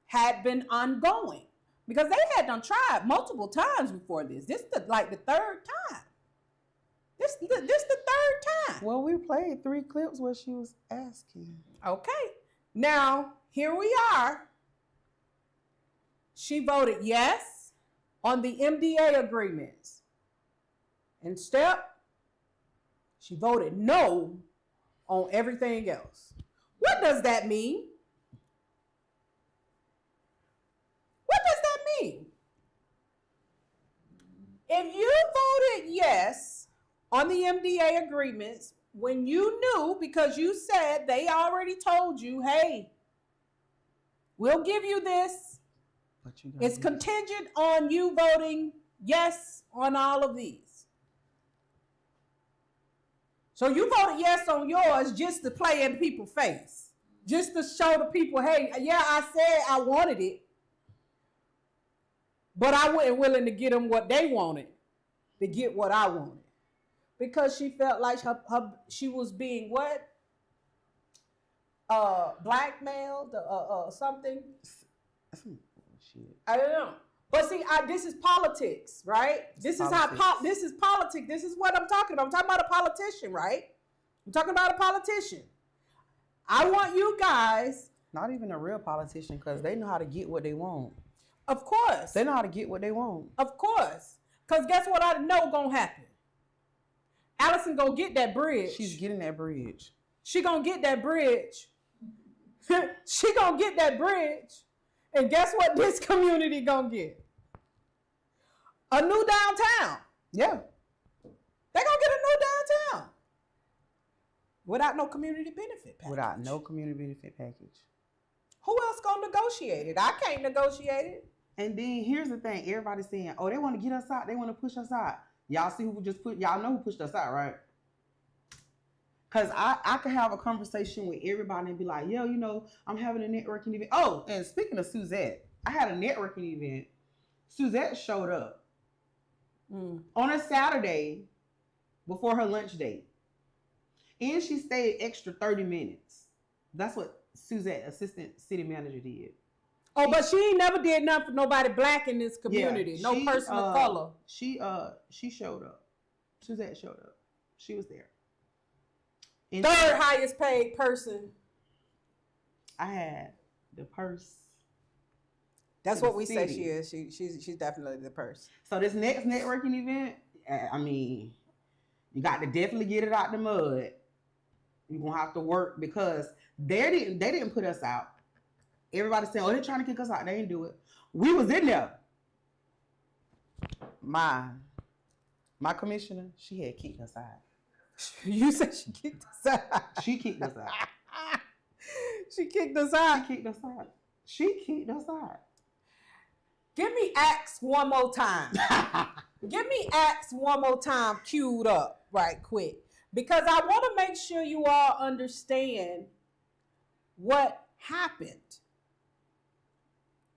had been ongoing, because they had done tried multiple times before this. This is the third time. This the third time. Well, we played 3 clips where she was asking. Okay. Now, here we are. She voted yes on the MDA agreements. And she voted no on everything else. What does that mean? What does that mean? If you voted yes on the MDA agreements when you knew, because you said they already told you, hey, we'll give you this. It's contingent on you voting yes on all of these. So you voted yes on yours just to play in people's face. Just to show the people, hey, yeah, I said I wanted it, but I wasn't willing to get them what they wanted to get what I wanted. because she felt like she was being what? Blackmailed, something. Shit. I don't know. But see, this is politics, right? This is this is politics. This is what I'm talking about. I'm talking about a politician, right? I'm talking about a politician. I want you guys. Not even a real politician, because they know how to get what they want. Of course. They know how to get what they want. Of course. Because guess what I know gonna happen? Allison gonna get that bridge. She's getting that bridge. She gonna get that bridge. She gonna get that bridge. And guess what this community gonna get? A new downtown. Yeah. They gonna get a new downtown. Without no community benefit package. Without no community benefit package. Who else gonna negotiate it? I can't negotiate it. And then here's the thing. Everybody's saying, oh, they want to get us out. They want to push us out. Y'all see who y'all know who pushed us out, right? Because I could have a conversation with everybody and be like, yo, you know, I'm having a networking event. Oh, and speaking of Suzette, I had a networking event. Suzette showed up on a Saturday before her lunch date. And she stayed extra 30 minutes. That's what Suzette, assistant city manager, did. Oh, but she ain't never did nothing for nobody black in this community. Yeah, no person of color. She showed up. Suzette showed up. She was there. And Third highest paid person. I had the purse. That's to what the we say city. she is. She's definitely the purse. So this next networking event, I mean, you got to definitely get it out the mud. You're gonna have to work, because they didn't put us out. Everybody saying, oh, they're trying to kick us out. They didn't do it. We was in there. My commissioner, she had kicked us out. You said she kicked us out. She kicked us out. She kicked us out. She kicked us out. She kicked us out. Give me Acts one more time. Give me Acts one more time queued up right quick. Because I want to make sure you all understand what happened.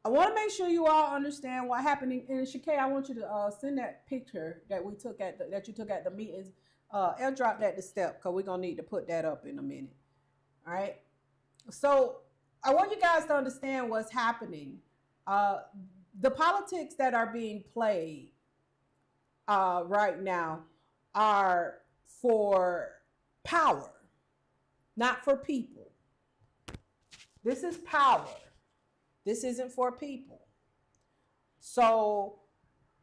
I want to make sure you all understand what happened. And Shakay, I want you to send that picture that we took that you took at the meetings. Airdrop that to Step, because we're going to need to put that up in a minute. All right? So I want you guys to understand what's happening. The politics that are being played right now are for power, not for people. This is power. This isn't for people. So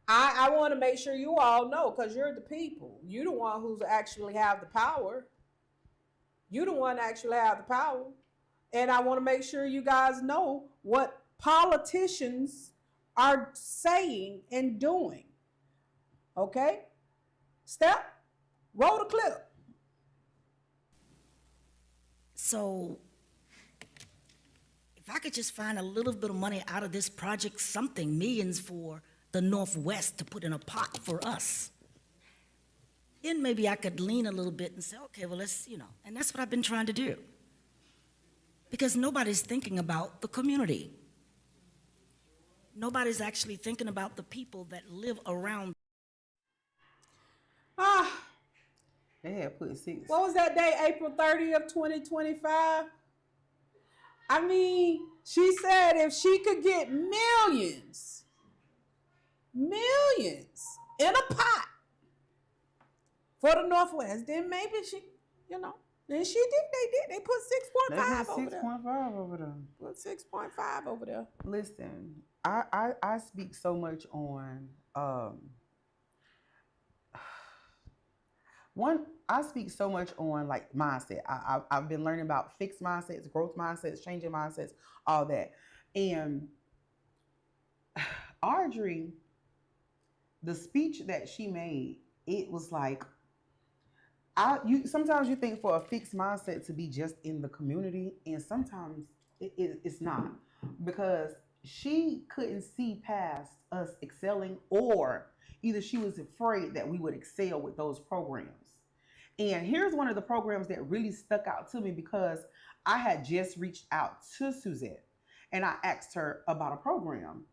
I want to make sure you all know, because you're the people. You're the one who's actually have the power. You're the one that actually have the power. And I want to make sure you guys know what politicians are saying and doing. Okay? Step, roll the clip. So if I could just find a little bit of money out of this project, something, millions for the Northwest to put in a pot for us, then maybe I could lean a little bit and say, okay, well, let's, and that's what I've been trying to do. Because nobody's thinking about the community. Nobody's actually thinking about the people that live around. They had put 6. What was that day, April 30th, 2025? I mean, she said if she could get millions in a pot for the Northwest, then maybe she, then she did. They put 6.5 over there. 6.5 over there. Put 6.5 over there. Listen, I speak so much on I speak so much on like mindset. I've been learning about fixed mindsets, growth mindsets, changing mindsets, all that. And Audrey, the speech that she made, it was like, sometimes you think for a fixed mindset to be just in the community, and sometimes it's not, because she couldn't see past us excelling, or either she was afraid that we would excel with those programs. And here's one of the programs that really stuck out to me, because I had just reached out to Suzette and I asked her about a program.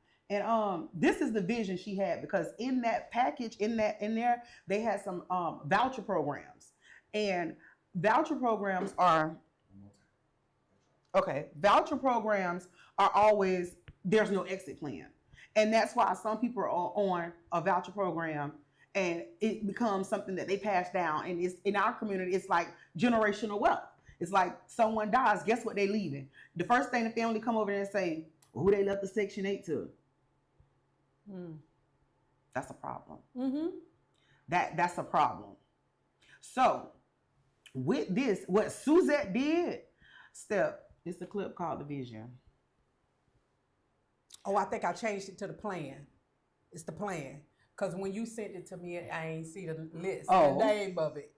And this is the vision she had, because in that package, in there, they had some voucher programs. And voucher programs are always, there's no exit plan. And that's why some people are on a voucher program and it becomes something that they pass down. And it's in our community, it's like generational wealth. It's like someone dies, guess what they leaving? The first thing the family come over there and say, who they left the Section 8 to? That's a problem. That's a problem. So with this, what Suzette did, it's a clip called The Vision. Oh, I think I changed it to the plan. It's the plan. Because when you sent it to me, I ain't see the list, the name of it.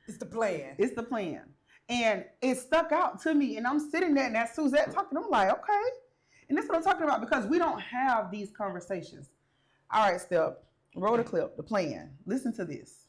It's the plan. It's the plan. And it stuck out to me. And I'm sitting there and that's Suzette talking. I'm like, okay. And that's what I'm talking about, because we don't have these conversations. All right, Step, roll the clip, the plan. Listen to this.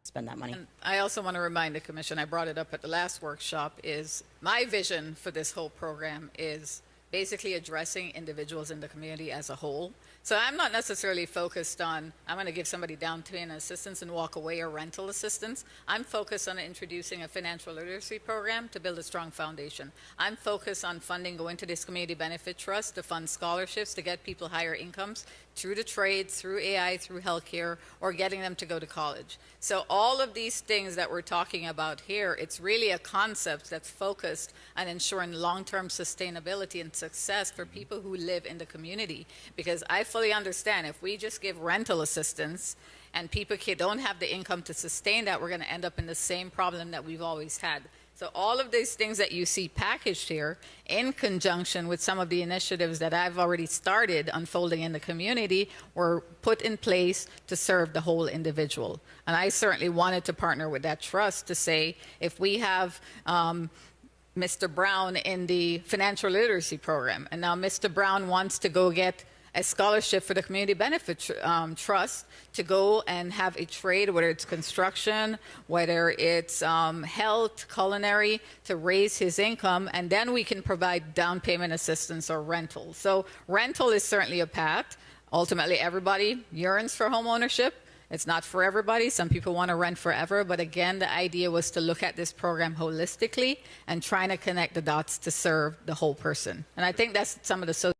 Spend that money. And I also want to remind the commission, I brought it up at the last workshop, is my vision for this whole program is basically addressing individuals in the community as a whole. So I'm not necessarily focused on, I'm going to give somebody down payment assistance and walk away, or rental assistance. I'm focused on introducing a financial literacy program to build a strong foundation. I'm focused on funding going to this community benefit trust to fund scholarships to get people higher incomes through the trades, through AI, through healthcare, or getting them to go to college. So all of these things that we're talking about here, it's really a concept that's focused on ensuring long-term sustainability and success for people who live in the community. Because I fully understand if we just give rental assistance and people don't have the income to sustain that, we're going to end up in the same problem that we've always had. So all of these things that you see packaged here, in conjunction with some of the initiatives that I've already started unfolding in the community, were put in place to serve the whole individual. And I certainly wanted to partner with that trust to say, if we have Mr. Brown in the financial literacy program, and now Mr. Brown wants to go get a scholarship for the community benefit trust to go and have a trade, whether it's construction, whether it's health, culinary, to raise his income, and then we can provide down payment assistance or rental. So rental is certainly a path. Ultimately, everybody yearns for home ownership. It's not for everybody. Some people want to rent forever. But again, the idea was to look at this program holistically and trying to connect the dots to serve the whole person. And I think that's some of the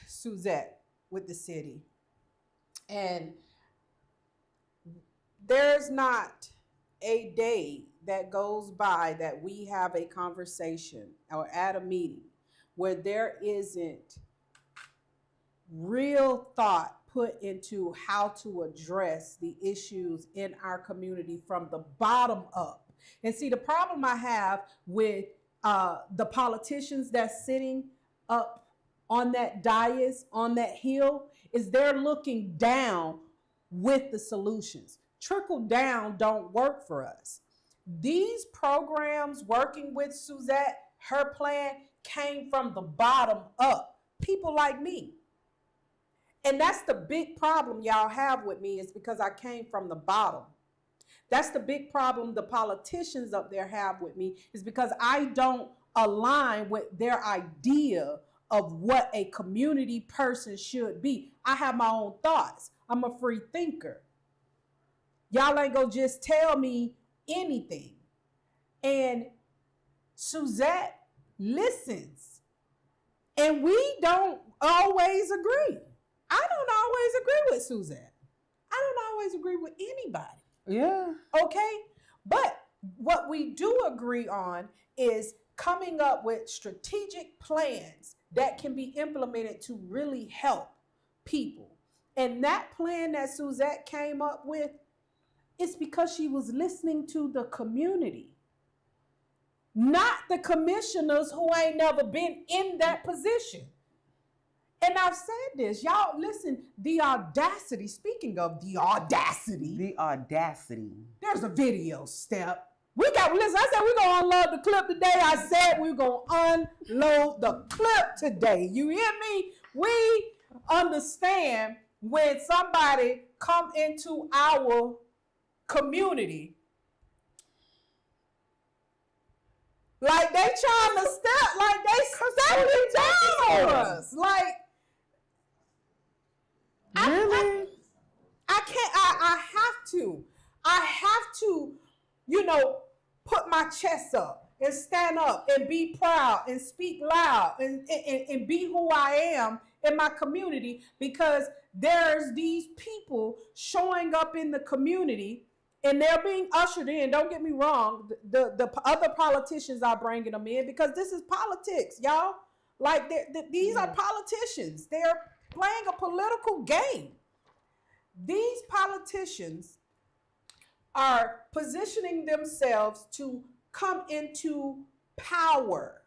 Suzette with the city. And there's not a day that goes by that we have a conversation or at a meeting where there isn't real thought put into how to address the issues in our community from the bottom up. And see, the problem I have with the politicians that's sitting up on that dais, on that hill, is they're looking down with the solutions. Trickle down don't work for us. These programs working with Suzette, her plan came from the bottom up. People like me. And that's the big problem y'all have with me, is because I came from the bottom. That's the big problem the politicians up there have with me, is because I don't align with their idea of what a community person should be. I have my own thoughts. I'm a free thinker. Y'all ain't gonna just tell me anything. And Suzette listens. And we don't always agree. I don't always agree with Suzette. I don't always agree with anybody. Yeah. Okay? But what we do agree on is coming up with strategic plans that can be implemented to really help people. And that plan that Suzette came up with, it's because she was listening to the community, not the commissioners who ain't never been in that position. And I've said this, y'all listen, the audacity, speaking of the audacity. There's a video, Step. Listen, I said we're going to unload the clip today. I said we're going to unload the clip today. You hear me? We understand when somebody come into our community Like they trying to step, like they stepping down on us. Like, Really? I can't, I have to, you know, put my chest up and stand up and be proud and speak loud and be who I am in my community, because there's these people showing up in the community and they're being ushered in. Don't get me wrong. The other politicians are bringing them in because this is politics, y'all. Like these are politicians. They're playing a political game. These politicians are positioning themselves to come into power.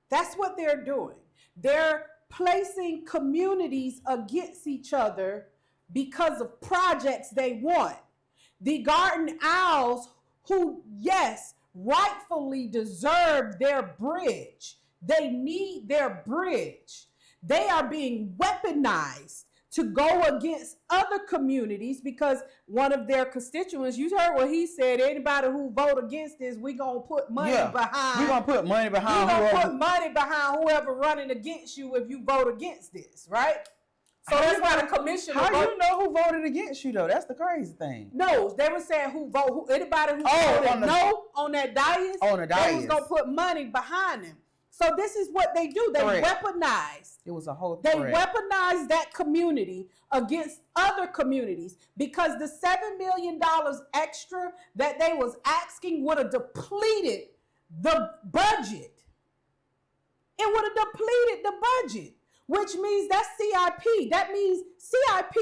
That's what they're doing. They're placing communities against each other because of projects they want. The Garden Owls, who, yes, rightfully deserve their bridge. They need their bridge. They are being weaponized to go against other communities because one of their constituents, you heard what he said, anybody who vote against this, we gonna put money behind. We're gonna put money behind whoever running against you if you vote against this, right? So that's why the commissioner. How you know who voted against you though? That's the crazy thing. No, they were saying anybody who voted no on that dais. On the dais. They was gonna put money behind them. So this is what they do. They weaponize. It was a whole threat. They weaponize that community against other communities because the $7 million extra that they was asking would have depleted the budget. It would have depleted the budget, which means that's CIP. That means CIP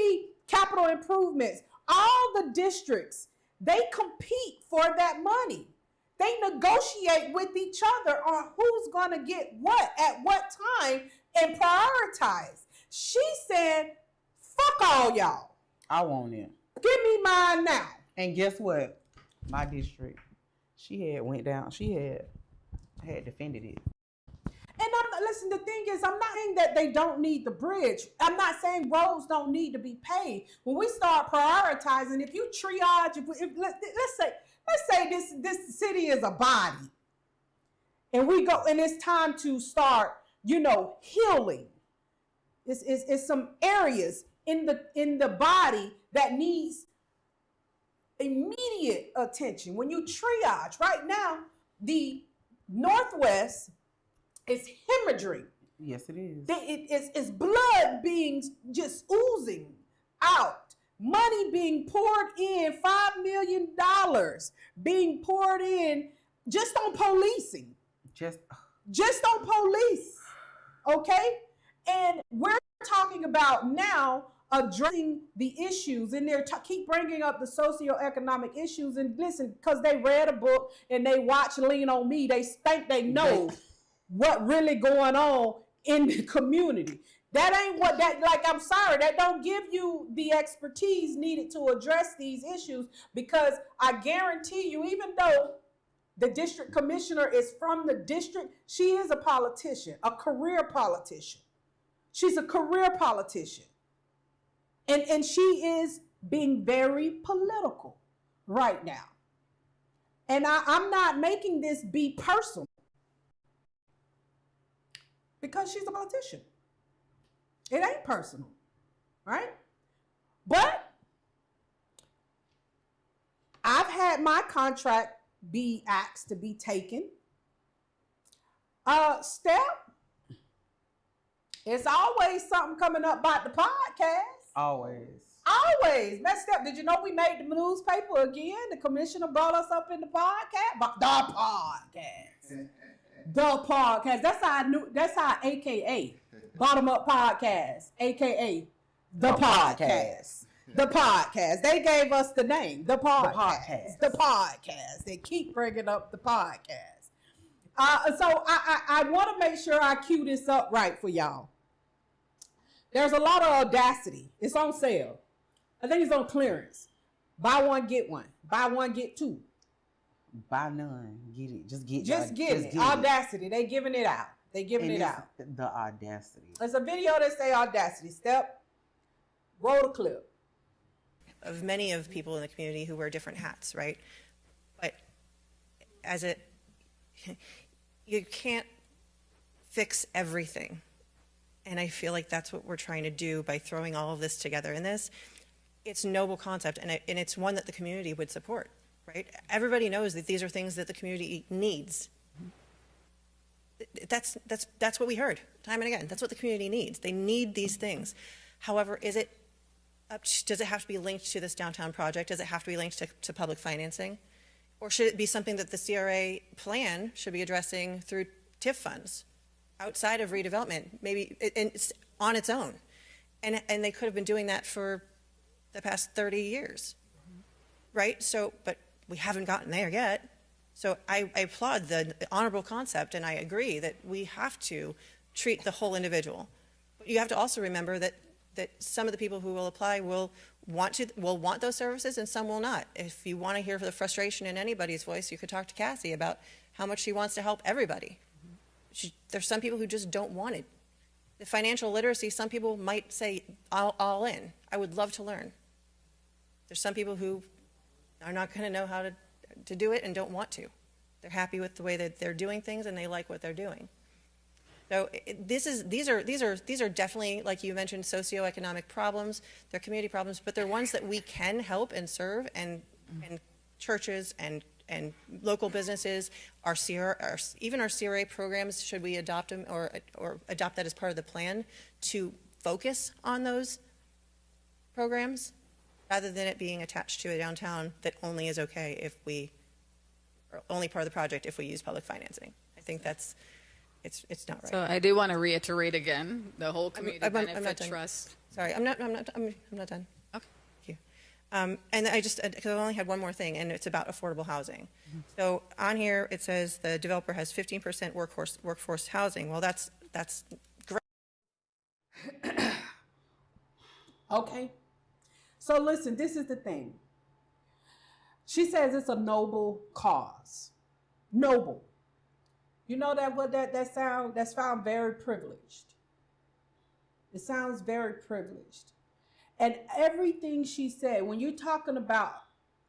capital improvements. All the districts, they compete for that money. They negotiate with each other on who's going to get what at what time and prioritize. She said, fuck all y'all. I want it. Give me mine now. And guess what? My district, she had went down. She had defended it. And listen, the thing is, I'm not saying that they don't need the bridge. I'm not saying roads don't need to be paved. When we start prioritizing, if you triage, let's say this city is a body, and we go, and it's time to start, healing. It's some areas in the body that needs immediate attention. When you triage, right now, the Northwest is hemorrhaging. Yes, it is. It's blood being just oozing out. Money being poured in, $5 million being poured in just on policing. Just on police. Okay? And we're talking about now addressing the issues, and they're keep bringing up the socioeconomic issues. And listen, because they read a book and they watch Lean on Me, they think they know what really going on in the community. That ain't what I'm sorry, that don't give you the expertise needed to address these issues, because I guarantee you, even though the district commissioner is from the district, she is a politician, a career politician. She's a career politician. And she is being very political right now. And I'm not making this be personal, because she's a politician. It ain't personal, right? But I've had my contract be asked to be taken. Step, it's always something coming up about the podcast. Always. Man, Step, did you know we made the newspaper again? The commissioner brought us up in the podcast. The podcast. That's our AKA. Bottom Up Podcast, AKA The Podcast. The Podcast. They gave us the name, The Podcast. The Podcast. They keep bringing up the podcast. So I want to make sure I cue this up right for y'all. There's a lot of Audacity. It's on sale. I think it's on clearance. Buy one, get one. Buy one, get two. Buy none. Get it. Just get it. Audacity. They giving it out. They giving it out. The Audacity. There's a video that say Audacity. Step. Roll the clip. Of many of people in the community who wear different hats, right? But as it you can't fix everything. And I feel like that's what we're trying to do by throwing all of this together in this. It's a noble concept, and it's one that the community would support, right? Everybody knows that these are things that the community needs. That's what we heard time and again. That's what the community needs. They need these things. However, does it have to be linked to this downtown project? Does it have to be linked to public financing? Or should it be something that the CRA plan should be addressing through TIF funds outside of redevelopment, maybe it's on its own? And they could have been doing that for the past 30 years, right? So, but we haven't gotten there yet. So I applaud the honorable concept, and I agree that we have to treat the whole individual. But you have to also remember that some of the people who will apply will want those services, and some will not. If you want to hear the frustration in anybody's voice, you could talk to Cassie about how much she wants to help everybody. There's some people who just don't want it. The financial literacy, some people might say all in. I would love to learn. There's some people who are not going to know how to do it and don't want to. They're happy with the way that they're doing things, and they like what they're doing. So these are definitely, like you mentioned, socioeconomic problems. They're community problems, but they're ones that we can help and serve, and churches and local businesses, even our CRA programs, should we adopt them or adopt that as part of the plan to focus on those programs rather than it being attached to a downtown that only is okay if or only part of the project if we use public financing. I think it's not right. So I do want to reiterate again, the whole community benefit trust. Sorry, I'm not done. Okay. Thank you. And because I only had one more thing, and it's about affordable housing. So on here it says the developer has 15% workforce housing. Well, that's great. Okay. So listen, this is the thing. She says it's a noble cause. Noble. You know that sound very privileged. It sounds very privileged. And everything she said, when you're talking about,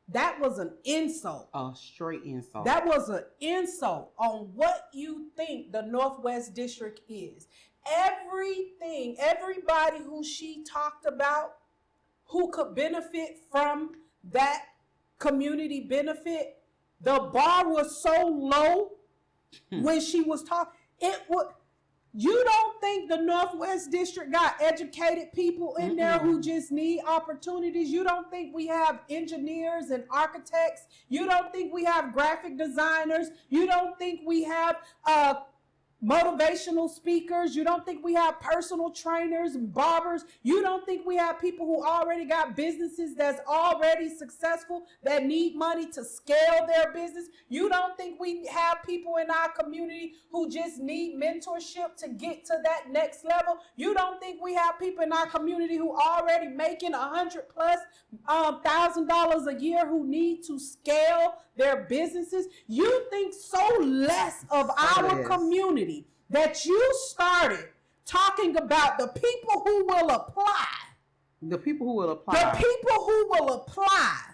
that was an insult. A straight insult. That was an insult on what you think the Northwest District is. Everything, everybody who she talked about who could benefit from that community benefit, the bar was so low when she was talking. You don't think the Northwest District got educated people in there who just need opportunities? You don't think we have engineers and architects? You don't think we have graphic designers? You don't think we have motivational speakers? You don't think we have personal trainers and barbers? You don't think we have people who already got businesses that's already successful that need money to scale their business? You don't think we have people in our community who just need mentorship to get to that next level? You don't think we have people in our community who already making $100,000+ a year who need to scale their businesses? You think so less of our community that you started talking about the people who will apply. The people who will apply. The people who will apply.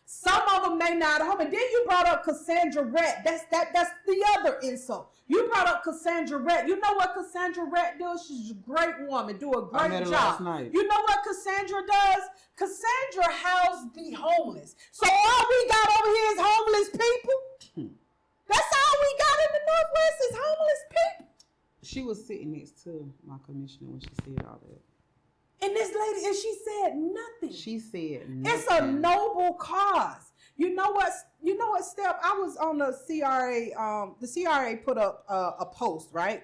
Some of them may not have. And then you brought up Cassandra Rett. That's the other insult. You brought up Cassandra Rett. You know what Cassandra Rett does? She's a great woman, do a great job. Last night. You know what Cassandra does? Cassandra housed the homeless. So all we got over here is homeless people. That's all we got in the Northwest is homeless people. She was sitting next to my commissioner when she said all that. And this lady, and she said nothing. She said nothing. It's a noble cause. You know what, Steph? I was on the CRA. The CRA put up a post, right?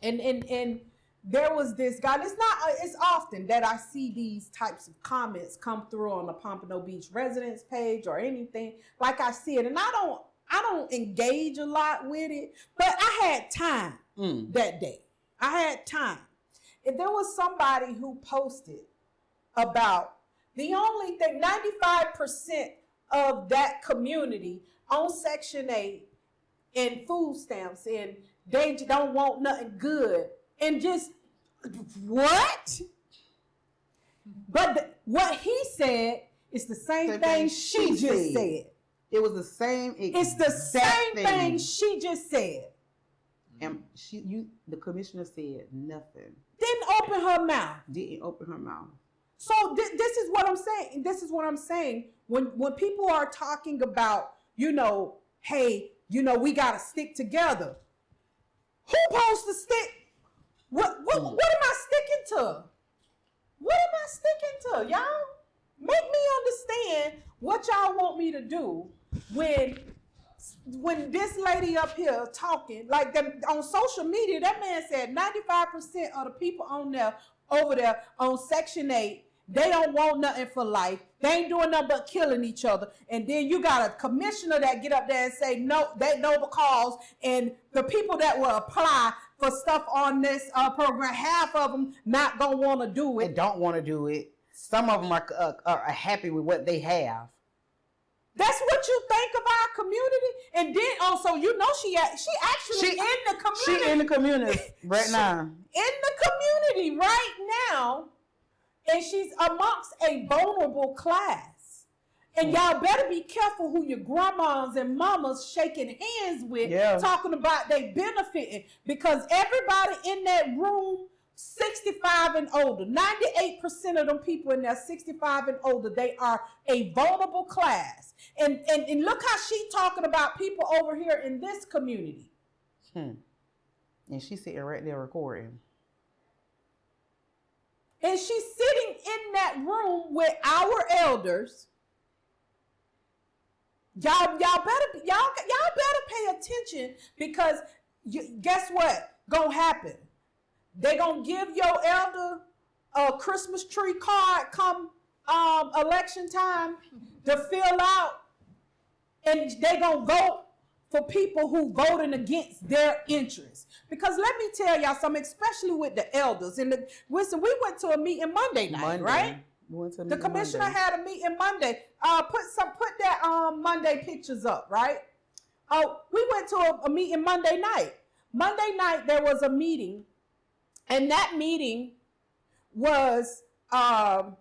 And there was this guy. It's often that I see these types of comments come through on the Pompano Beach residents page or anything. Like I see it, and I don't engage a lot with it, but I had time that day. I had time. And there was somebody who posted about the only thing, 95% of that community on Section 8 and food stamps, and they don't want nothing good. And just, what? But what he said is the same thing she just said. It was the same. It's the same thing she just said. And the commissioner said nothing. Didn't open her mouth. Didn't open her mouth. So this is what I'm saying. This is what I'm saying. When people are talking about, hey, we gotta stick together. Who supposed to stick? What am I sticking to? What am I sticking to, y'all? Make me understand what y'all want me to do when this lady up here talking, like them on social media, that man said 95% of the people over there on Section 8, they don't want nothing for life. They ain't doing nothing but killing each other. And then you got a commissioner that get up there and say, no, that noble cause. And the people that will apply for stuff on this program, half of them not going to want to do it. They don't want to do it. Some of them are happy with what they have. That's what you think of our community, and then also she actually in the community. She in the community right now. In the community right now, and she's amongst a vulnerable class. And y'all better be careful who your grandmas and mamas shaking hands with, talking about they benefiting, because everybody in that room 65 and older, 98% of them people in there 65 and older, they are a vulnerable class. And look how she talking about people over here in this community. And she's sitting right there recording. And she's sitting in that room with our elders. Y'all better pay attention, because guess what gonna happen? They gonna give your elder a Christmas tree card come election time to fill out, and they gonna vote for people who voting against their interests. Because let me tell y'all something, especially with the elders. Listen, we went to a meeting Monday night, right? We went to a the meeting commissioner Monday. had a meeting Monday. Put that Monday pictures up, right? We went to a meeting Monday night. Monday night there was a meeting. And that meeting was the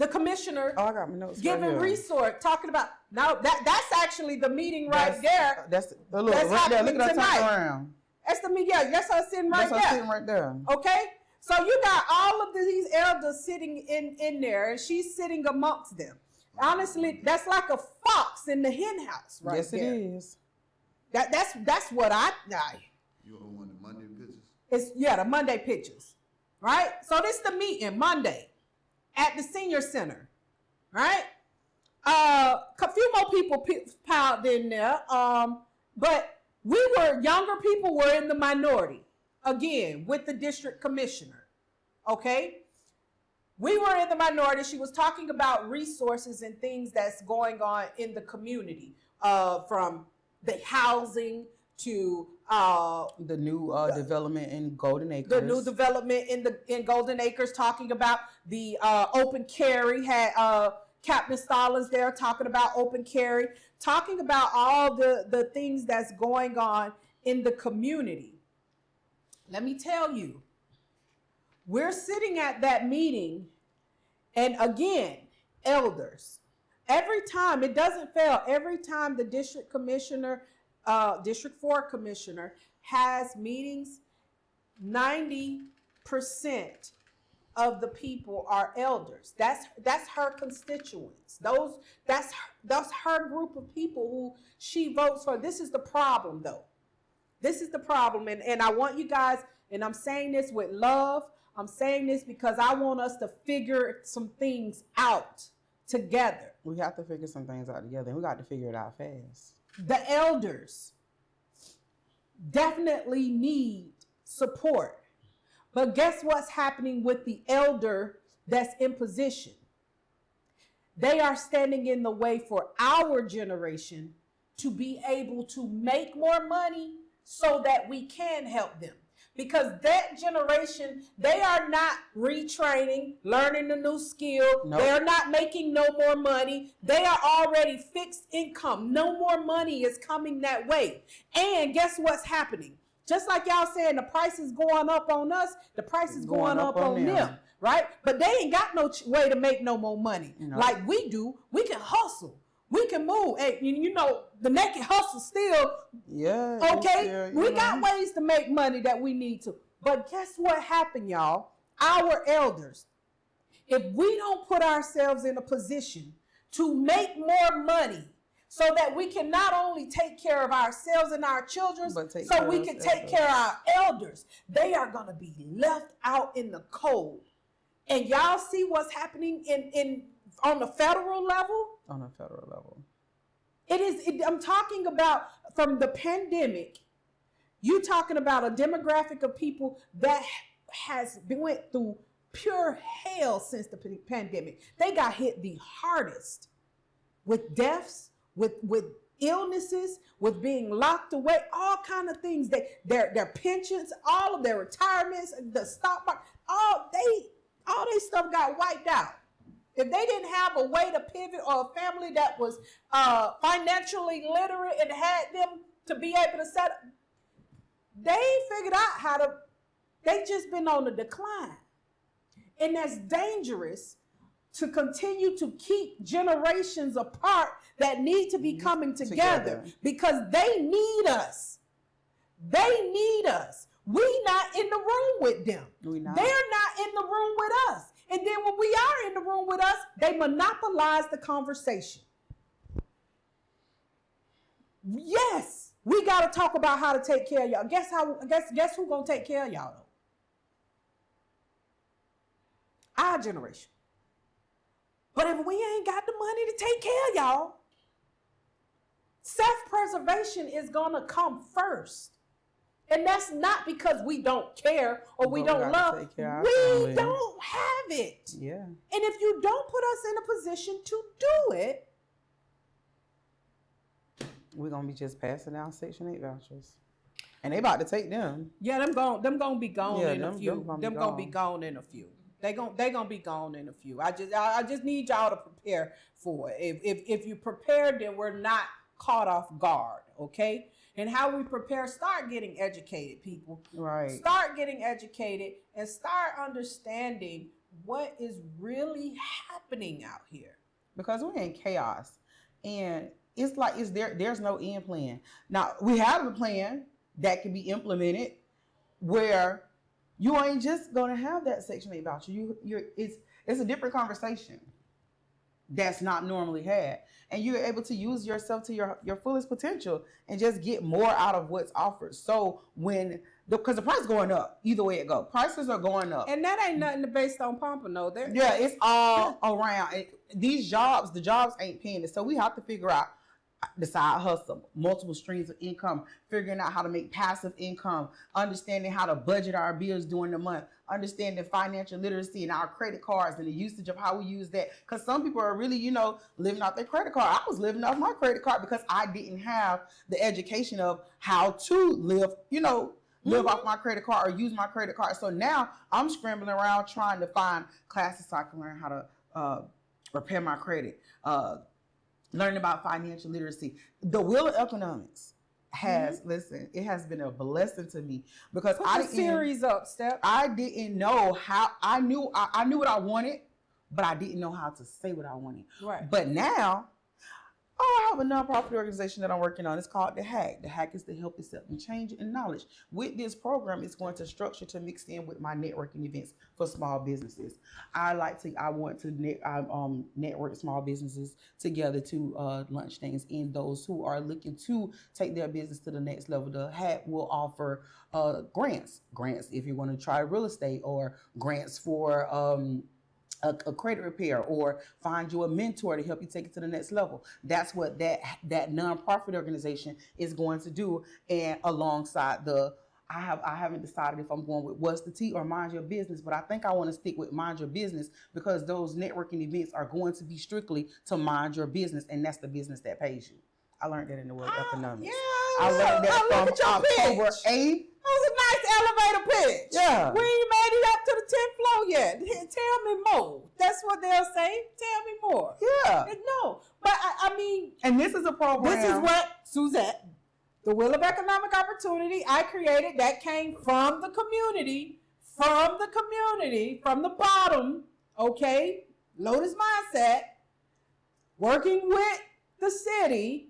commissioner I got my notes giving right here. resource, talking about, now that's actually the meeting right there. That's look right there. Look happening at her tonight. turn around. That's the meeting. Yeah, that's her sitting right That's there. her sitting right there. Okay? So you got all of these elders sitting in there, and she's sitting amongst them. Honestly, that's like a fox in the hen house right yes, there. it is. That's what You on the Monday pictures? It's the Monday pictures, right? So this the meeting Monday at the senior center, right? A few more people piled in there, but younger people were in the minority again with the district commissioner. Okay, we were in the minority. She was talking about resources and things that's going on in the community, from the housing to the new development in Golden Acres. The new development in Golden Acres, talking about the open carry. Had Captain Stallings there talking about open carry, talking about all the things that's going on in the community. Let me tell you, we're sitting at that meeting, and again, elders, every time, it doesn't fail, every time the district commissioner, District 4 commissioner has meetings, 90% of the people are elders. That's her constituents. That's her group of people who she votes for. This is the problem, though. This is the problem, and I want you guys, and I'm saying this with love. I'm saying this because I want us to figure some things out together. We have to figure some things out together, and we got to figure it out fast. The elders definitely need support. But guess what's happening with the elder that's in position? They are standing in the way for our generation to be able to make more money so that we can help them. Because that generation, they are not retraining, learning a new skill. Nope. They're not making no more money. They are already fixed income. No more money is coming that way. And guess what's happening? Just like y'all saying the price is going up on us, the price is going up on them, right? But they ain't got no way to make no more money. No. Like we do. We can hustle. We can move. Hey, you know, the naked hustle still, Yeah. okay? We got ways to make money that we need to. But guess what happened, y'all? Our elders, if we don't put ourselves in a position to make more money so that we can not only take care of ourselves and our children, so we can take care of our elders, they are going to be left out in the cold. And y'all see what's happening on the federal level? On a federal level. I'm talking about from the pandemic, you talking about a demographic of people that has went through pure hell since the pandemic. They got hit the hardest with deaths, with illnesses, with being locked away, all kind of things. Their pensions, all of their retirements, the stock market, all they stuff got wiped out. If they didn't have a way to pivot or a family that was financially literate and had them to be able to set up, they figured out how to, they just been on the decline. And that's dangerous to continue to keep generations apart that need to be coming together because they need us. They need us. We not in the room with them. They're not in the room with us. And then when we are in the room with us, they monopolize the conversation. Yes, we got to talk about how to take care of y'all. Guess who gonna take care of y'all though? Our generation. But if we ain't got the money to take care of y'all, self-preservation is gonna come first. And that's not because we don't care or we don't love. We don't have it. Yeah. And if you don't put us in a position to do it, we're gonna be just passing out Section 8 vouchers. And they about to take them. Yeah, them gonna be gone in a few. Them gonna be gone in a few. They gonna be gone in a few. I just need y'all to prepare for it. If you prepared, then we're not caught off guard, okay? And how we prepare, start getting educated, people. Right. Start getting educated and start understanding what is really happening out here. Because we're in chaos. And it's like there's no end plan. Now, we have a plan that can be implemented where you ain't just gonna have that Section 8 voucher. It's a different conversation that's not normally had. And you're able to use yourself to your fullest potential and just get more out of what's offered. So because the price is going up, either way it goes. Prices are going up. And that ain't nothing based on Pompano. Yeah, it's all around. And the jobs ain't paying it. So we have to figure out the side hustle, multiple streams of income, figuring out how to make passive income, understanding how to budget our bills during the month, understanding financial literacy and our credit cards and the usage of how we use that. Because some people are really, living off their credit card. I was living off my credit card because I didn't have the education of how to live, live off my credit card or use my credit card. So now I'm scrambling around trying to find classes so I can learn how to repair my credit, learning about financial literacy. The Wheel of Economics has, listen, it has been a blessing to me because series up, Step. I didn't know how, I knew what I wanted, but I didn't know how to say what I wanted. Right. But now, I have a nonprofit organization that I'm working on. It's called The Hack. The Hack is to help yourself in change and knowledge. With this program, it's going to structure to mix in with my networking events for small businesses. I want to network small businesses together to launch things, and those who are looking to take their business to the next level. The Hack will offer grants if you want to try real estate, or grants for a credit repair, or find you a mentor to help you take it to the next level. That's what that nonprofit organization is going to do. And alongside I haven't decided if I'm going with What's the Tea or Mind Your Business, but I think I want to stick with Mind Your Business because those networking events are going to be strictly to mind your business, and that's the business that pays you. I learned that in the World of Economics. Yeah, I learned that from October 8th. That was a nice elevator pitch. Yeah. We ain't made it up to the 10th floor yet. Tell me more. That's what they'll say. Tell me more. Yeah. No, but I mean. And this is a program. This is what, Suzette, the Wheel of Economic Opportunity I created, that came from the community, from the bottom, okay? Lotus Mindset, working with the city,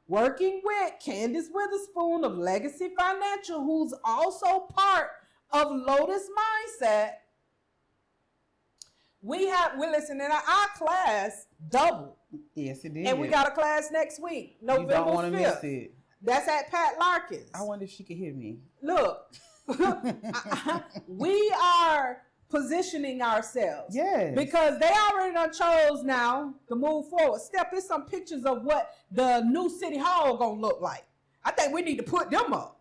working with Candace Witherspoon of Legacy Financial, who's also part of Lotus Mindset, we're listening to our class doubled. Yes, it did. And we got a class next week, You November don't want to 5th. miss it. That's at Pat Larkins. I wonder if she could hear me. Look, we are positioning ourselves. Yes. Because they already done chose now to move forward. Step in some pictures of what the new city hall gonna look like. I think we need to put them up.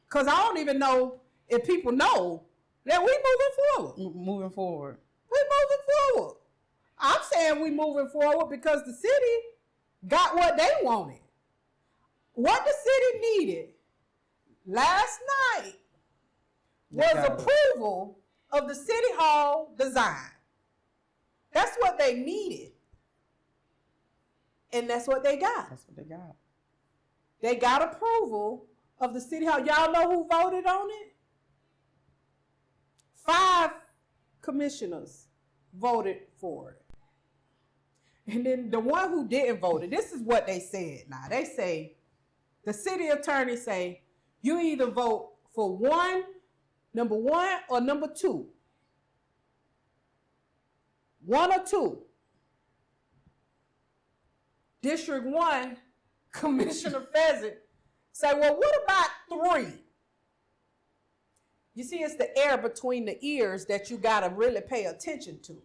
Because I don't even know if people know that we moving forward. Moving forward. We moving forward. I'm saying we moving forward because the city got what they wanted. What the city needed last night was approval of the city hall design. That's what they needed. And that's what they got. That's what they got. They got approval of the city hall. Y'all know who voted on it? 5 commissioners voted for it. And then the one who didn't vote it, this is what they said now. They say, the city attorney say, you either vote for number one or number 2. 1 or 2. District 1, Commissioner Pheasant say, well, what about 3? You see, it's the air between the ears that you got to really pay attention to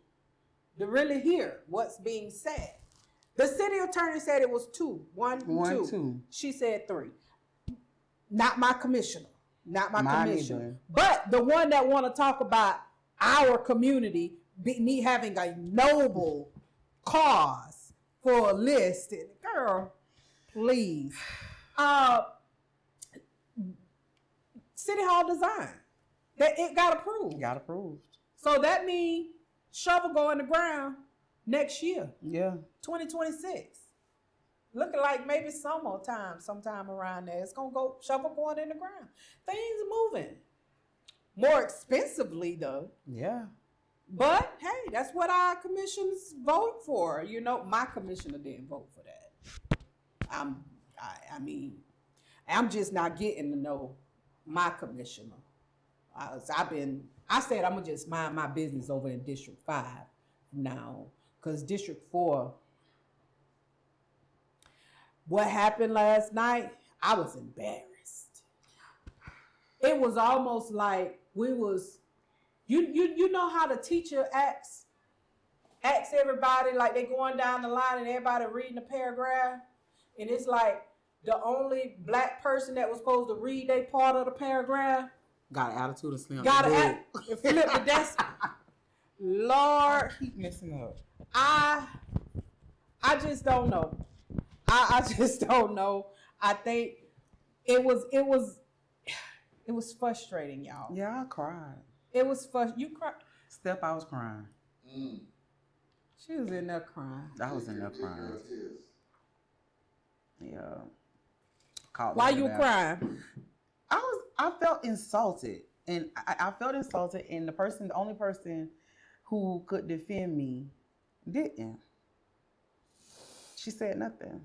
really hear what's being said. The city attorney said it was 2. 1, 2. She said 3. Not my commissioner. Not my commissioner. Either. But the one that want to talk about our community having a noble cause for a list. Girl, please. City hall design. That it got approved. Got approved. So that means shovel go in the ground next year. Yeah. 2026. Looking like maybe sometime around there. It's gonna go shovel going in the ground. Things are moving. More expensively though. Yeah. But hey, that's what our commissions vote for. You know, my commissioner didn't vote for that. I mean, I'm just not getting to know my commissioner. I said I'm gonna just mind my business over in District 5 now, because District 4, what happened last night, I was embarrassed. It was almost like we was, you know how the teacher asks everybody, like they going down the line and everybody reading a paragraph, and it's like the only black person that was supposed to read their part of the paragraph got an attitude of slim. got to flip the desk. Lord, keep messing up. I just don't know. I just don't know. I think it was frustrating, y'all. Yeah, I cried. It was you cried. Steph, I was crying. She was in there crying. I was in there crying. Yeah. Why you crying? I felt insulted, and I felt insulted, and the only person who could defend me didn't. She said nothing.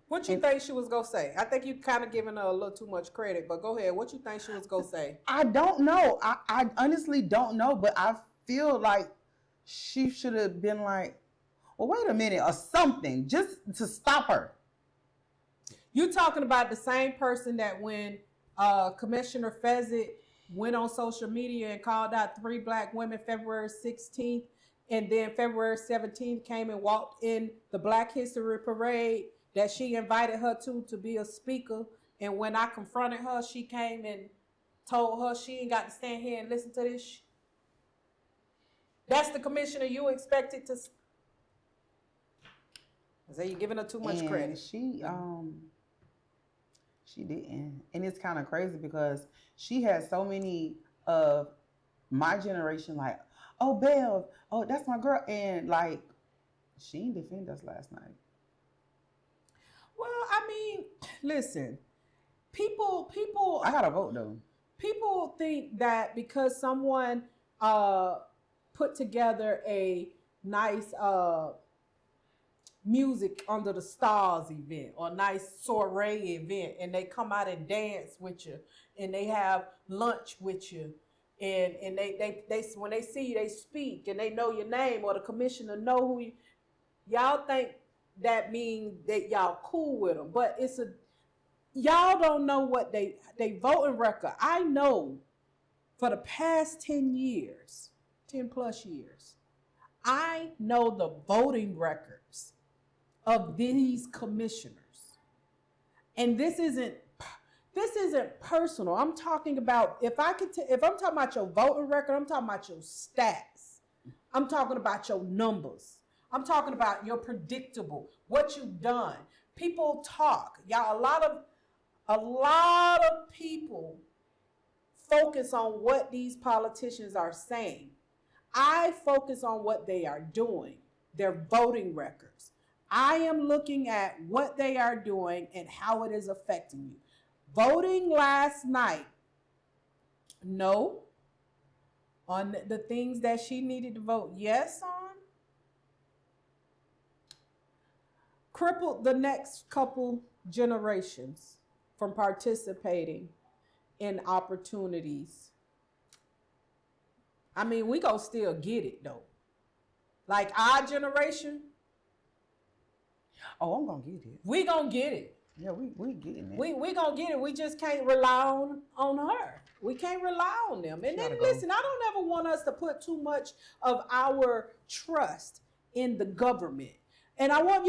What you think she was gonna say? I think you kind of giving her a little too much credit, but go ahead. What you think she was gonna say? I don't know. I honestly don't know, but I feel like she should have been like, well, wait a minute, or something, just to stop her. You talking about the same person that when Commissioner Pheasant went on social media and called out 3 black women February 16th, and then February 17th came and walked in the Black History Parade that she invited her to be a speaker. And when I confronted her, she came and told her she ain't got to stand here and listen to this. That's the commissioner you expected to. I say you're giving her too much credit. She didn't. And it's kind of crazy because she had so many of my generation like, oh, Bev, oh, that's my girl. And like, she didn't defend us last night. Well, I mean, listen, people. I gotta vote though. People think that because someone put together a nice music under the stars event or a nice soiree event, and they come out and dance with you, and they have lunch with you, and they when they see you, they speak, and they know your name, or the commissioner know who you. Y'all think that means that y'all cool with them, but y'all don't know what they voting record. I know for the past 10 years, 10 plus years, I know the voting records of these commissioners. And this isn't personal. I'm talking about, if I'm talking about your voting record, I'm talking about your stats. I'm talking about your numbers. I'm talking about your predictable, what you've done. People talk. Y'all, a lot of people focus on what these politicians are saying. I focus on what they are doing, their voting records. I am looking at what they are doing and how it is affecting you. Voting last night, no. On the things that she needed to vote yes on, crippled the next couple generations from participating in opportunities. I mean, we gonna still get it though. Like our generation. Oh, I'm gonna get it. We gonna get it. Yeah, we getting it. We gonna get it. We just can't rely on her. We can't rely on them. And then listen, I don't ever want us to put too much of our trust in the government. And I want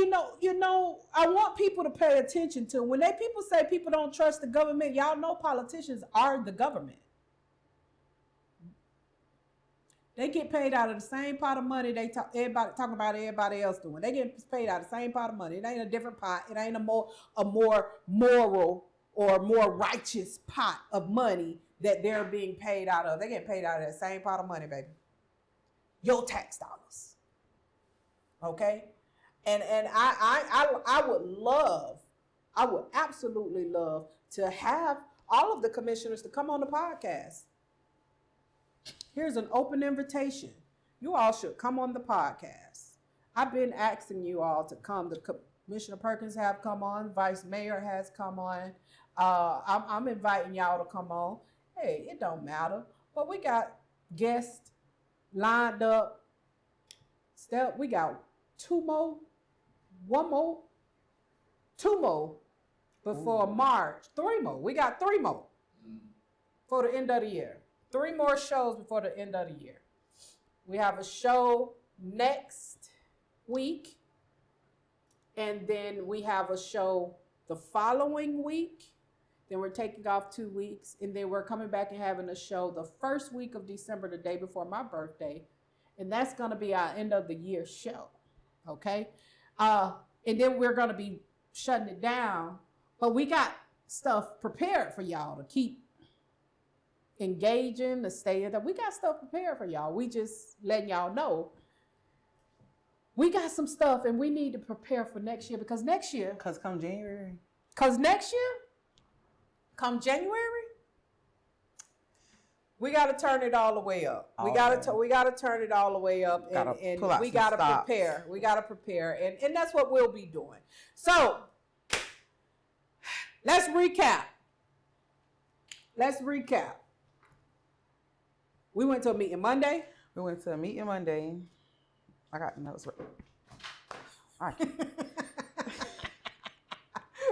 I want people to pay attention to when people say people don't trust the government. Y'all know politicians are the government. They get paid out of the same pot of money everybody talking about everybody else doing. They get paid out of the same pot of money. It ain't a different pot. It ain't a more moral or more righteous pot of money that they're being paid out of. They get paid out of that same pot of money, baby. Your tax dollars. Okay? And I would absolutely love to have all of the commissioners to come on the podcast. Here's an open invitation. You all should come on the podcast. I've been asking you all to come. The Commissioner Perkins have come on. Vice Mayor has come on. I'm inviting y'all to come on. Hey, it don't matter. But we got guests lined up. We got two more before March. 3 more. We got 3 more for the end of the year. 3 more shows before the end of the year. We have a show next week, and then we have a show the following week. Then we're taking off 2 weeks, and then we're coming back and having a show the first week of December, the day before my birthday, and that's going to be our end of the year show. Okay, and then we're going to be shutting it down, but we got stuff prepared for y'all to keep engaging, to stay in. We got stuff prepared for y'all. We just letting y'all know we got some stuff, and we need to prepare for next year, because next year, come January, come January, we got to turn it all the way up. We got to turn it all the way up, and we got to prepare. We got to prepare, and that's what we'll be doing. So let's recap. We went to a meeting Monday. I got the notes right. All right.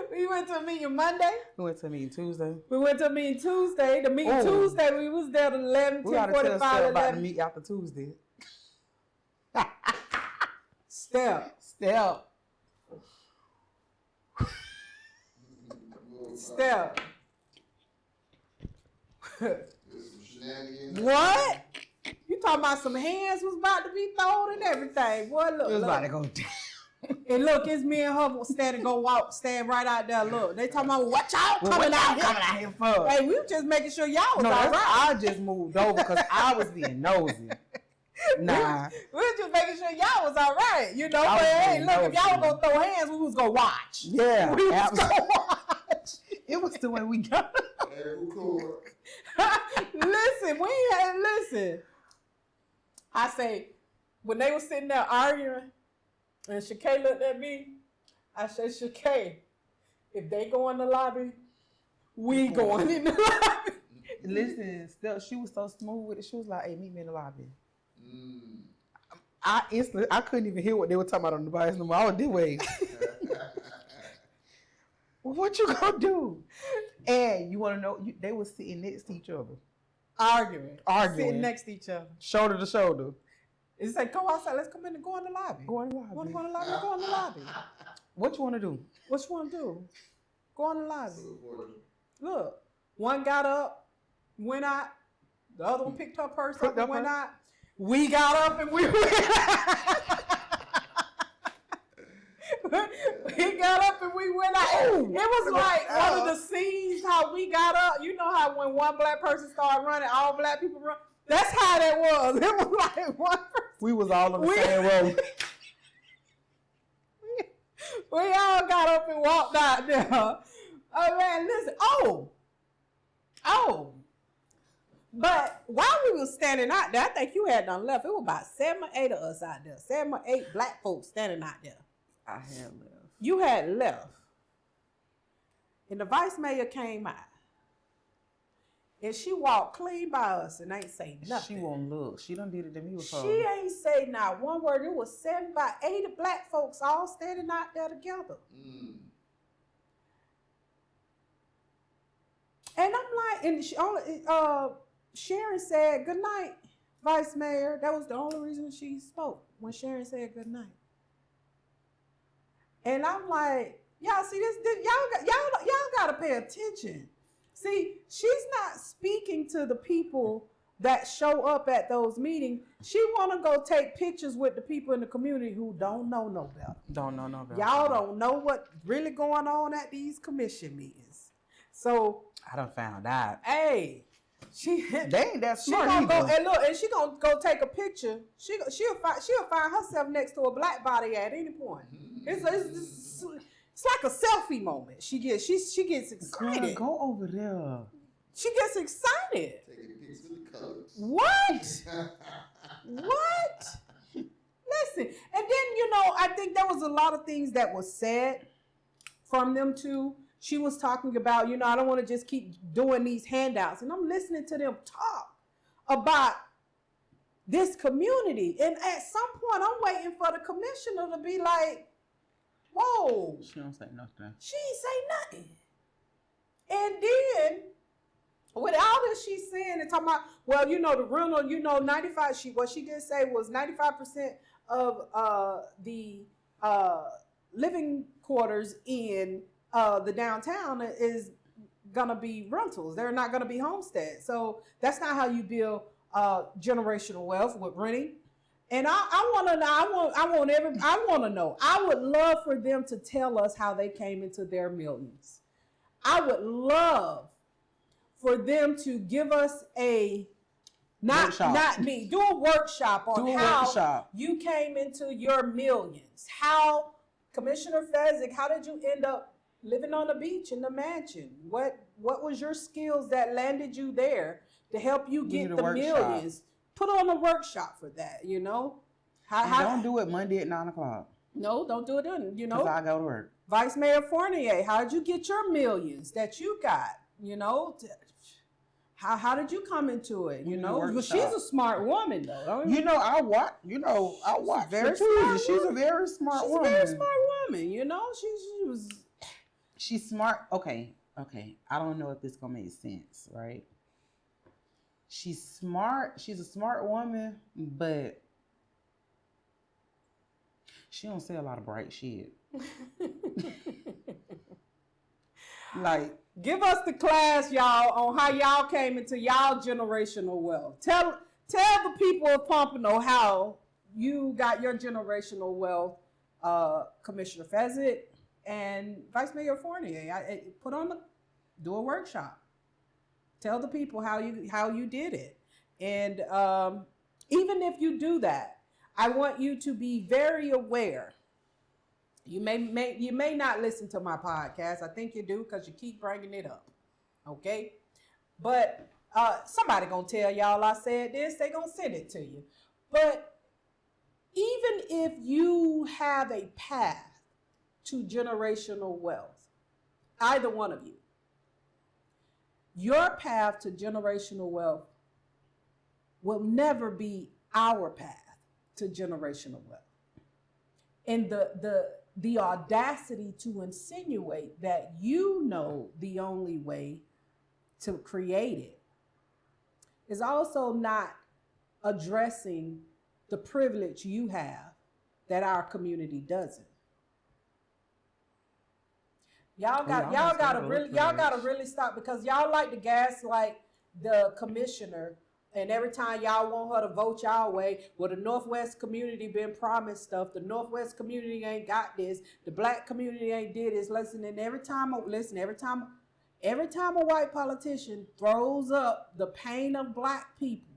We went to a meeting Monday. We went to a meeting Tuesday. The meeting Tuesday, we was there at 11, 10:45. We got to tell Steph about the meet after Tuesday. Steph. What? You talking about some hands was about to be thrown and everything. Boy, look. It was about to go down. And look, it's me and her stand right out there. Look, they talking about what y'all coming out here for? Hey, we were just making sure y'all was all right. I just moved over because I was being nosy. Nah. We were just making sure y'all was all right. You know, but hey, look, if y'all were going to throw hands, we was going to watch. Yeah. We was going to watch. It was the way we got it. Listen. I say, when they were sitting there arguing, And Shakay looked at me. I said, Shakay, if they go in the lobby, we going in the lobby. Listen, still, she was so smooth with it. She was like, "Hey, meet me in the lobby." I couldn't even hear what they were talking about on the device no more. I was this way. What you gonna do? And you want to know? They were sitting next to each other, arguing, sitting next to each other, shoulder to shoulder. It's like, go outside. Let's come in and go in the lobby. Go in the lobby. Want to go in the lobby? Go in the lobby. What you want to do? What you want to do? Go in the lobby. Look, one got up, went out. The other one picked her purse up and went out. We got up and we went out. We got up and we went out. It was like one of the scenes how we got up. You know how when one black person started running, all black people run. That's how that was. It was like one person. We was all on the same road. We all got up and walked out there. Oh man, listen. Oh. But while we were standing out there, I think you had done left. It was about 7 or 8 of us out there. 7 or 8 black folks standing out there. I had left. You had left. And the vice mayor came out. And she walked clean by us and ain't say nothing. She won't look. She done did it to me before. She ain't say not one word. It was 7 by 8 black folks all standing out there together. And I'm like, and she only, Sharon said, "Good night, Vice Mayor." That was the only reason she spoke, when Sharon said good night. And I'm like, y'all see this? Y'all got to pay attention. See, she's not speaking to the people that show up at those meetings. She want to go take pictures with the people in the community who don't know no better. Don't know no better. Y'all don't know what really going on at these commission meetings. So I done found out. Hey, they ain't that smart. She gonna go either. and look, and she gonna go take a picture. She'll find herself next to a black body at any point. It's like a selfie moment. She gets excited. Girl, go over there. She gets excited. Taking pics with the colors. What? What? Listen, and then I think there was a lot of things that was said from them too. She was talking about, I don't want to just keep doing these handouts. And I'm listening to them talk about this community. And at some point, I'm waiting for the commissioner to be like, whoa. She don't say nothing. She ain't say nothing. And then, with all this she's saying and talking about, well, the rental, 95, what she did say was 95% of the living quarters in the downtown is gonna be rentals. They're not gonna be homesteads. So that's not how you build generational wealth, with renting. And I want to know. I would love for them to tell us how they came into their millions. I would love for them to give us do a workshop on how you came into your millions. How, Commissioner Fezzik, how did you end up living on the beach in the mansion? What was your skills that landed you there to help you get the millions? Put on a workshop for that, Don't do it Monday at 9:00. No, don't do it then, Because I go to work. Vice Mayor Fournier, how did you get your millions that you got? How did you come into it? But she's a smart woman, though. I watch. Very smart. She's a very smart woman. She's a very smart woman. She's smart. Okay. I don't know if this gonna make sense, right? She's smart. She's a smart woman, but she don't say a lot of bright shit. Like, give us the class, y'all, on how y'all came into y'all generational wealth. Tell the people of Pompano how you got your generational wealth, Commissioner Fezzik and Vice Mayor Fournier. Do a workshop. Tell the people how you did it. And even if you do that, I want you to be very aware. You may not listen to my podcast. I think you do, because you keep bringing it up. Okay? But somebody gonna tell y'all I said this. They gonna send it to you. But even if you have a path to generational wealth, either one of you, your path to generational wealth will never be our path to generational wealth. And the audacity to insinuate that you know the only way to create it is also not addressing the privilege you have that our community doesn't. Y'all gotta really stop, because y'all like to gaslight the commissioner, and every time y'all want her to vote y'all way, well, the Northwest community been promised stuff. The Northwest community ain't got this. The black community ain't did this. And every time a white politician throws up the pain of black people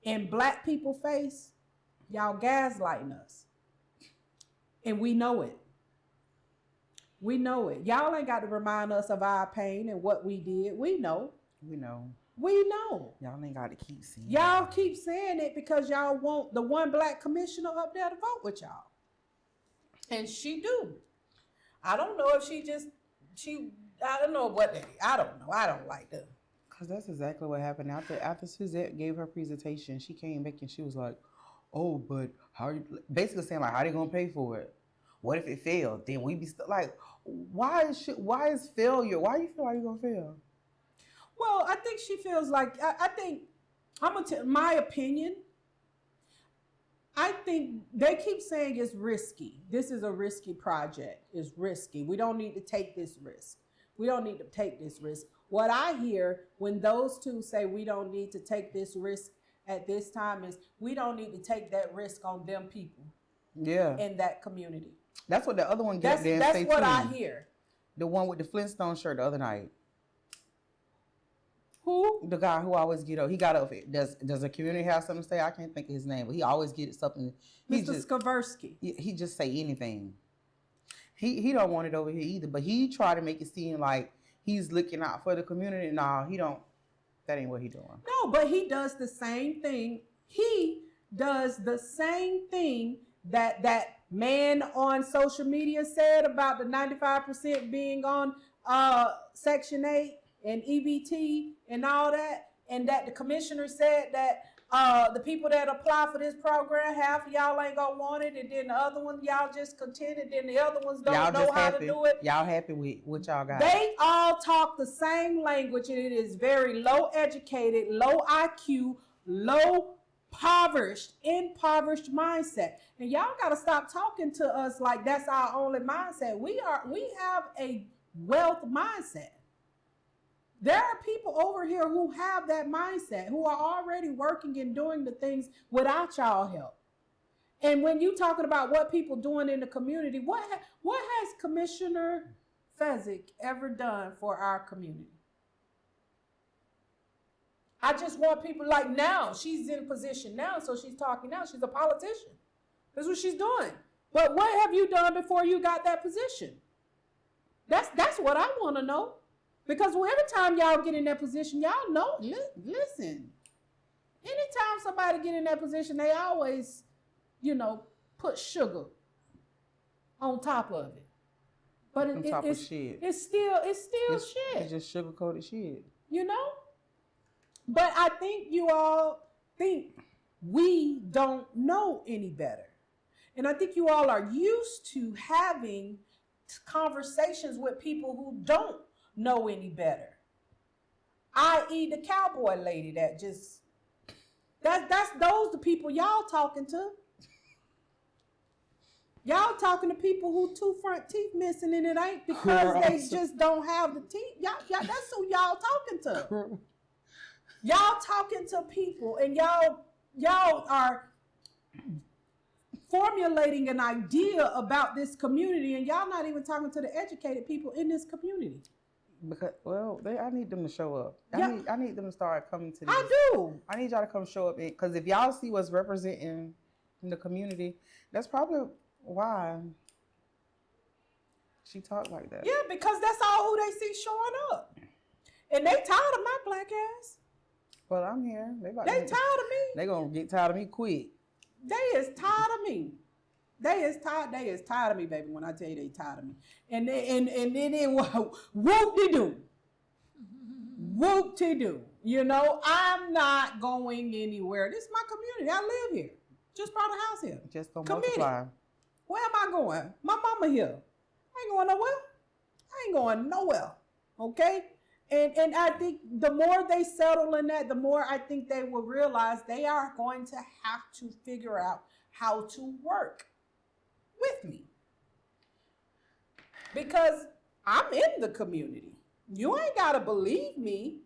in black people's face, y'all gaslighting us. And we know it. We know it. Y'all ain't got to remind us of our pain and what we did. We know. We know. We know. Y'all ain't got to keep saying it. Y'all keep saying it because y'all want the one black commissioner up there to vote with y'all. And she do. I don't know if I don't know what they, I don't know. I don't like them. Because that's exactly what happened. After Suzette gave her presentation, she came back and she was like, oh, but how are you, basically saying like, how they going to pay for it? What if it failed? Then we be still like, why is failure? Why do you feel like you're going to fail? Well, I think she feels like, I think, I'm going to tell my opinion. I think they keep saying it's risky. This is a risky project. It's risky. We don't need to take this risk. We don't need to take this risk. What I hear when those two say we don't need to take this risk at this time is we don't need to take that risk on them people. Yeah. In that community. That's what the other one got there. That's what I hear. The one with the Flintstone shirt the other night. Who? The guy who always get up. He got up. Does the community have something to say? I can't think of his name, but he always get something. Mr. Skaversky. He just say anything. He don't want it over here either, but he try to make it seem like he's looking out for the community. No, he don't. That ain't what he doing. No, but he does the same thing. He does the same thing that man on social media said about the 95% being on Section 8 and EBT and all that, and that the commissioner said that the people that apply for this program, half of y'all ain't gonna want it, and then the other one y'all just contented, then the other ones don't know how to do it. Y'all happy with what y'all got? They all talk the same language, and it is very low educated, low IQ, low impoverished mindset. And y'all gotta stop talking to us like that's our only mindset. We have a wealth mindset. There are people over here who have that mindset, who are already working and doing the things without y'all help. And when you talking about what people doing in the community, what has Commissioner Fezzik ever done for our community? I just want people like now. She's in a position now, so she's talking now. She's a politician. That's what she's doing. But what have you done before you got that position? That's what I want to know. Because every time y'all get in that position, y'all know, listen, anytime somebody get in that position, they always, put sugar on top of it. But it's still shit. It's just sugar-coated shit. But I think you all think we don't know any better. And I think you all are used to having conversations with people who don't know any better, i.e. the cowboy lady that's those the people y'all talking to. Y'all talking to people who 2 front teeth missing, and it ain't because they just don't have the teeth. Y'all that's who y'all talking to. Y'all talking to people, and y'all are formulating an idea about this community, and y'all not even talking to the educated people in this community. Because I need them to show up. I need them to start coming to this. I do. I need y'all to come show up, because if y'all see what's representing in the community, that's probably why she talked like that. Yeah, because that's all who they see showing up, and they tired of my black ass. Well, I'm here. They tired of me. They gonna get tired of me quick. They is tired of me. They is tired of me, baby. When I tell you they tired of me, and then whoop-de-doo, whoop-de-doo. You know, I'm not going anywhere. This is my community. I live here. Just bought a house here. Just gonna Committed. multiply. Where am I going? My mama here. I ain't going nowhere. I ain't going nowhere. Okay? And I think the more they settle in that, the more I think they will realize they are going to have to figure out how to work with me. Because I'm in the community. You ain't got to believe me.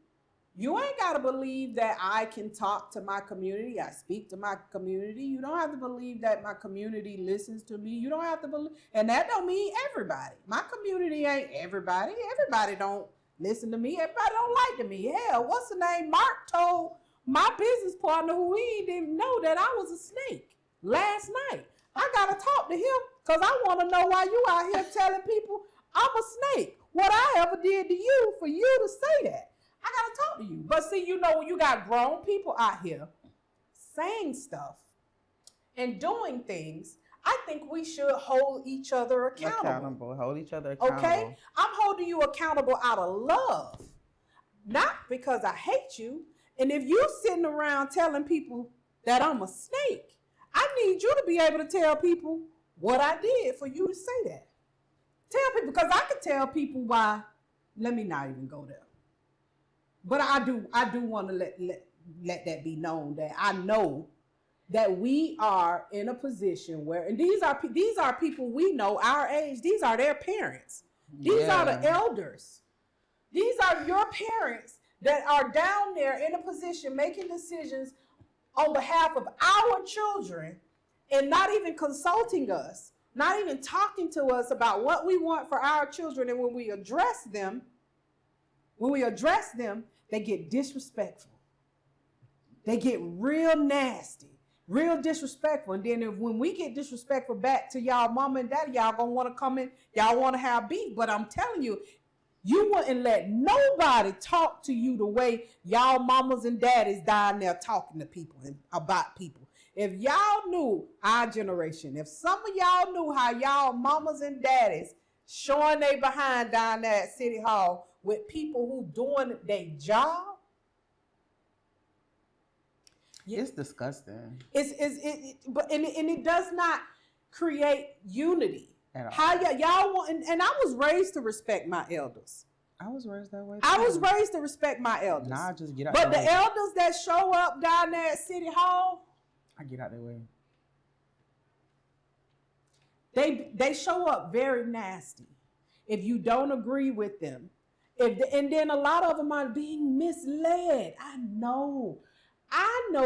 You ain't got to believe that I can talk to my community. I speak to my community. You don't have to believe that my community listens to me. You don't have to believe, and that don't mean everybody. My community ain't everybody. Everybody don't listen to me. Everybody don't like me. Hell, what's the name? Mark told my business partner, who he didn't know, that I was a snake last night. I got to talk to him because I want to know why you out here telling people I'm a snake. What I ever did to you for you to say that. I got to talk to you. But see, you know, when you got grown people out here saying stuff and doing things, I think we should hold each other accountable. Hold each other accountable. Okay? I'm holding you accountable out of love, not because I hate you. And if you sitting around telling people that I'm a snake, I need you to be able to tell people what I did for you to say that. Tell people, because I can tell people why. Let me not even go there. But I do want to let that be known that I know that we are in a position where, and these are people we know our age. These are their parents. These are the elders. These are your parents that are down there in a position making decisions on behalf of our children and not even consulting us, not even talking to us about what we want for our children. And when we address them, they get disrespectful. They get real nasty, real disrespectful. And then when we get disrespectful back to y'all mama and daddy, y'all gonna want to come in, y'all want to have beef. But I'm telling you, you wouldn't let nobody talk to you the way y'all mamas and daddies down there talking to people and about people. If y'all knew our generation, if some of y'all knew how y'all mamas and daddies showing they behind down there at City Hall with people who doing their job, it's disgusting. But it does not create unity. At all. How y'all want? And I was raised to respect my elders. I was raised that way. I was raised to respect my elders. Nah, I just get out. But the the elders that show up down there at City Hall, I get out their way. They show up very nasty if you don't agree with them. And then a lot of them are being misled. I know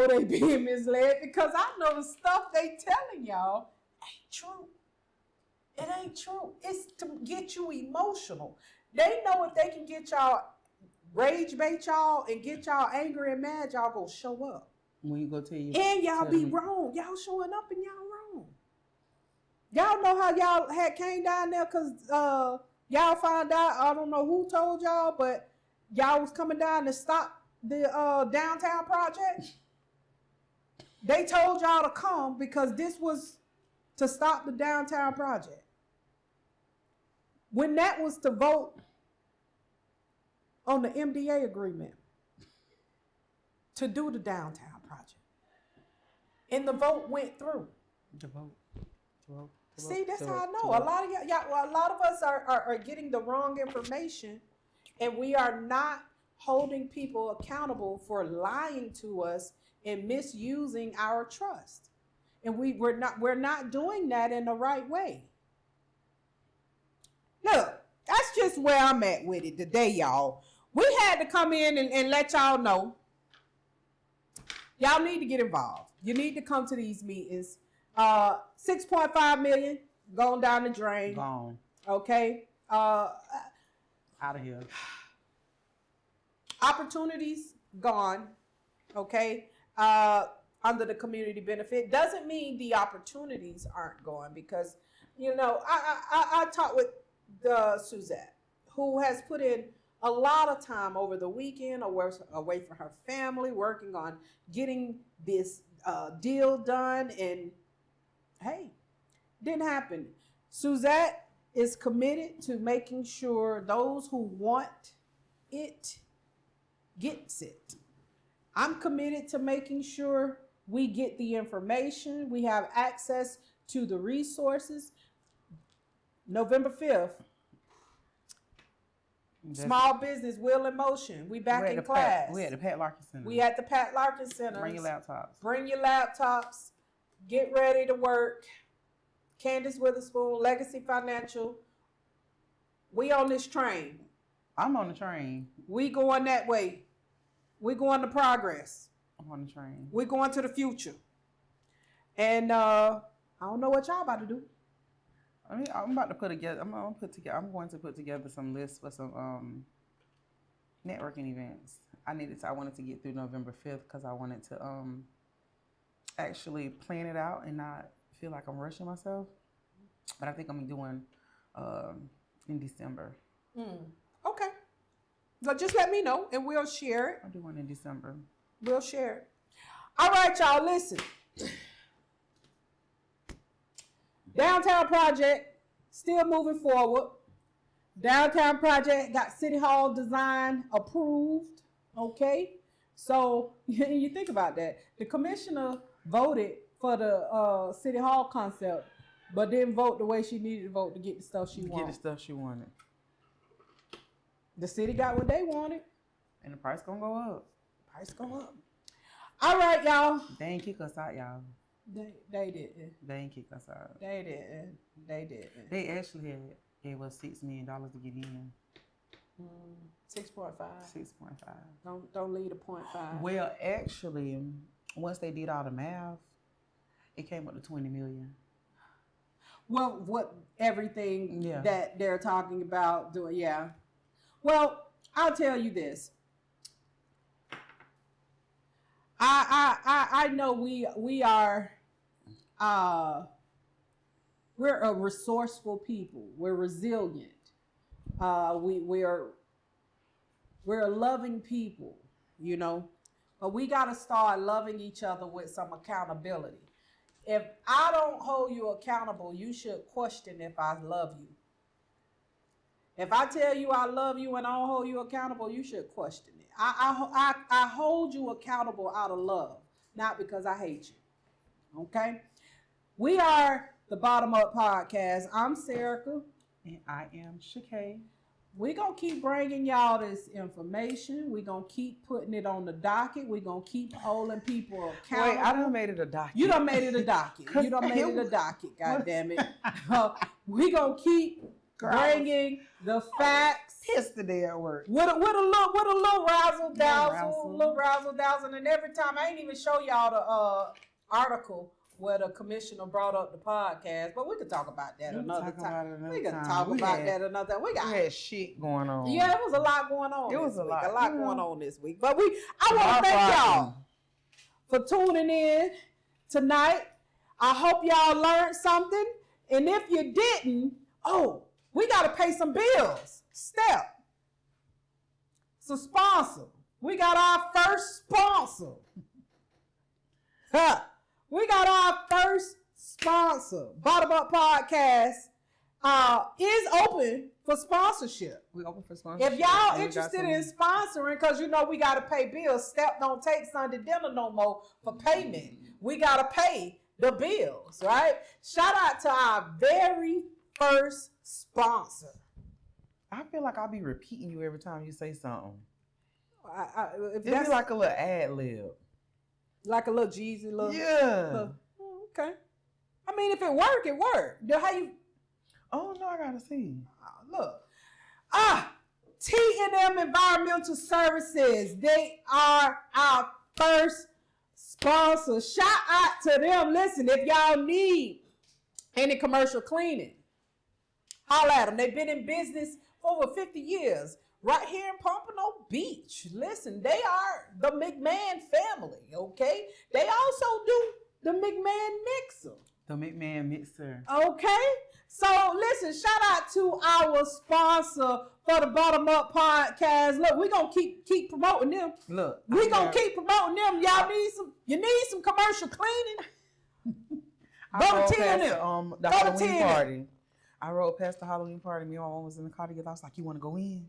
they being misled because I know the stuff they telling y'all ain't true. It ain't true. It's to get you emotional. They know if they can get y'all rage bait y'all and get y'all angry and mad, y'all gonna show up. When you go tell you, and y'all be wrong. Y'all showing up and y'all wrong. Y'all know how y'all had came down there because y'all found out, I don't know who told y'all, but y'all was coming down to stop the downtown project. They told y'all to come because this was to stop the downtown project. When that was to vote on the MDA agreement to do the downtown project. And the vote went through. The vote. See, that's how I know. A lot of y'all, a lot of us are getting the wrong information, and we are not holding people accountable for lying to us and misusing our trust. And we're not doing that in the right way. Look, that's just where I'm at with it today, y'all. We had to come in and let y'all know. Y'all need to get involved. You need to come to these meetings. 6.5 million going down the drain. Gone. Okay. Out of here. Opportunities gone. Okay. Under the community benefit doesn't mean the opportunities aren't gone, because you know I talked with Suzette, who has put in a lot of time over the weekend away from her family, working on getting this deal done. And hey, Didn't happen. Suzette is committed to making sure those who want it gets it. I'm committed to making sure we get the information, we have access to the resources. November 5th, Small Business Wheel in Motion. We back in class. We at the Pat Larkin Center. We at the Pat Larkin Center. Bring your laptops. Bring your laptops. Get ready to work. Candace Witherspoon, Legacy Financial. We on this train. I'm on the train. We going that way. We going to progress. I'm on the train. We going to the future. And I don't know what y'all about to do. I mean, I'm about to put together. I'm going to put together some lists for some networking events. I wanted to get through November 5th because I wanted to actually plan it out and not feel like I'm rushing myself. But I think I'm doing in December. Okay. So just let me know and we'll share it. I'll do one in December. We'll share it. All right, y'all, listen. Downtown project still moving forward. Downtown project got City Hall design approved. Okay. So you think about that. The commissioner voted for the City Hall concept, but didn't vote the way she needed to vote to get the stuff she wanted. Get the stuff she wanted. The city got what they wanted. And the price gonna go up. Price go up. All right, y'all. They ain't kick us out, y'all. They didn't. They ain't kick us out. They didn't. They didn't. They actually gave us $6 million to get in. 6.5. 6.5. Don't leave the 0.5. Well, actually, once they did all the math, it came up to 20 million. Well, what everything Yeah. that they're talking about doing, yeah. Well, I'll tell you this. I know we are we're a resourceful people. We're resilient. We're a loving people, you know. But we gotta start loving each other with some accountability. If I don't hold you accountable, you should question if I love you. If I tell you I love you and I don't hold you accountable, you should question it. I hold you accountable out of love, not because I hate you. Okay? We are the Bottom Up Podcast. I'm Serica. And I am Shakay. We're going to keep bringing y'all this information. We're going to keep putting it on the docket. We're going to keep holding people accountable. Wait, I done made it a docket. You done made it a docket. You done made it a docket, goddammit. We're going to keep bringing the facts. Pissed today at work. With a little razzle dazzle, and every time I ain't even show y'all the article where the commissioner brought up the podcast, but we could talk about that another time. We can talk about that another time. We had shit going on. Yeah, it was a lot going on. It was a lot going on this week. But I want to thank y'all for tuning in tonight. I hope y'all learned something, and if you didn't, we got to pay some bills. Step. It's a sponsor. We got our first sponsor. We got our first sponsor. Bottom Up Podcast is open for sponsorship. We open for sponsorship. If y'all interested in sponsoring, because you know we got to pay bills. Step don't take Sunday dinner no more for payment. We got to pay the bills, right? Shout out to our very first sponsor. I feel like I'll be repeating you every time you say something. If It'd be like a little ad lib. Like a little Jeezy look. Yeah. Okay. I mean, if it work, it work. How you? Oh no, I gotta see. Look. T&M Environmental Services. They are our first sponsor. Shout out to them. Listen, if y'all need any commercial cleaning, holla at them. They've been in business for over 50 years. Right here in Pompano Beach. Listen, they are the McMahon family, okay? They also do the McMahon Mixer. The McMahon Mixer. Okay? So, listen, shout out to our sponsor for the Bottom Up Podcast. Look, we're going to keep promoting them. Look. We're going to keep promoting them. You need some commercial cleaning? I Go rode to past TNM. the Go to Halloween TNM. party. I rode past the Halloween party. Me and my mom was in the car together. I was like, "You want to go in?"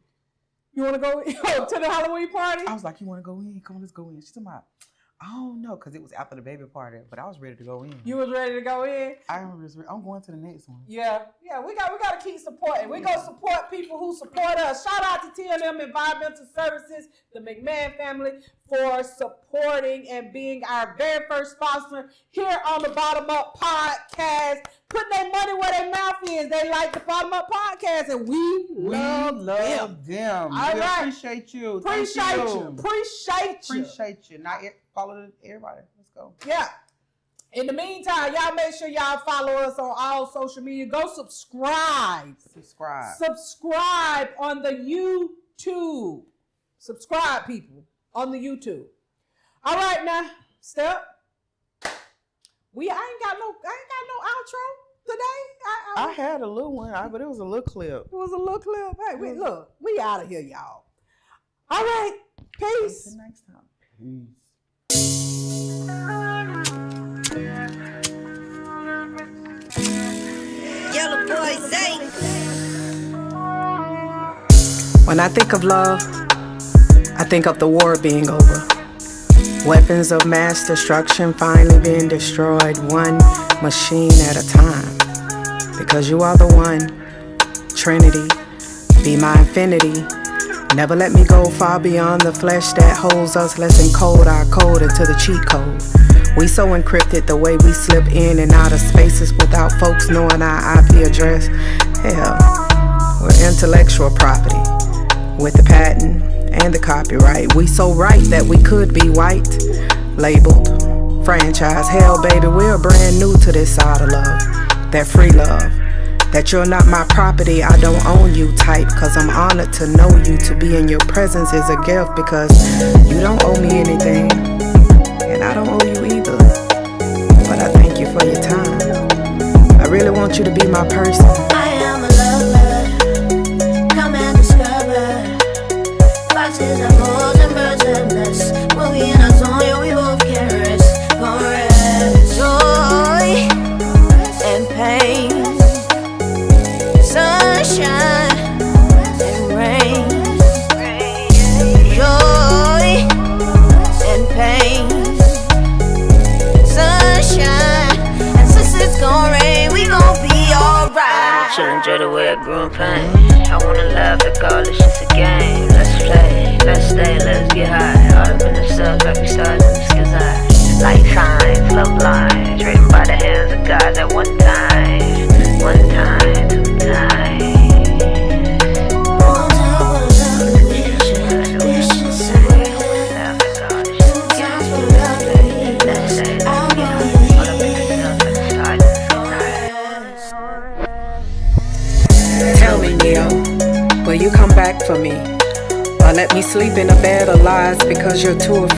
You want to go to the Halloween party? I was like, "You want to go in? Come on, let's go in." She's talking about, I don't know, because it was after the baby party, but I was ready to go in. You was ready to go in? I'm going to the next one. Yeah, we got to keep supporting. We gonna support people who support us. Shout out to TNM Environmental Services, the McMahon family, for supporting and being our very first sponsor here on the Bottom Up Podcast. Putting their money where their mouth is. They like the Bottom Up Podcast, and we love them. All We right. appreciate you. Appreciate you. Appreciate you. Now follow everybody. Let's go. Yeah. In the meantime, y'all make sure y'all follow us on all social media. Go subscribe. Subscribe on the YouTube. Subscribe, people, on the YouTube. All right, now, Step. I ain't got no outro today. I had a little one, but it was a little clip. It was a little clip. Hey, look, we out of here, y'all. All right, peace. Until next time. Peace. Yellow boy Zay. When I think of love, I think of the war being over. Weapons of mass destruction finally being destroyed, one machine at a time. Because you are the one, Trinity, be my infinity. Never let me go far beyond the flesh that holds us. Let's encode our code into the cheat code. We so encrypted the way we slip in and out of spaces without folks knowing our IP address. Hell, we're intellectual property with the patent and the copyright. We so right that we could be white, labeled, franchise. Hell, baby, we're brand new to this side of love, that free love. That you're not my property, I don't own you type. Cause I'm honored to know you, to be in your presence is a gift. Because you don't owe me anything, and I don't owe you either. But I thank you for your time. I really want you to be my person. I am a lover, come and discover. Foxes and wolves and birds and nests. When we in our zone, yeah, we both can rest. Gonna rest. Joy and pain, sunshine and rain. Joy and pain, sunshine, and since it's gon' rain, we gon' be alright. She'll enjoy the way I grew in pain. I wanna laugh regardless, it's a game. Let's play, let's stay, let's get high. All up in the stuff like we started in the sky's eye. Light signs, love lines, written by the hands of God at one time. One time, two times. Tell me, Neo, will you come back for me? Or let me sleep in a bed of lies because you're too afraid?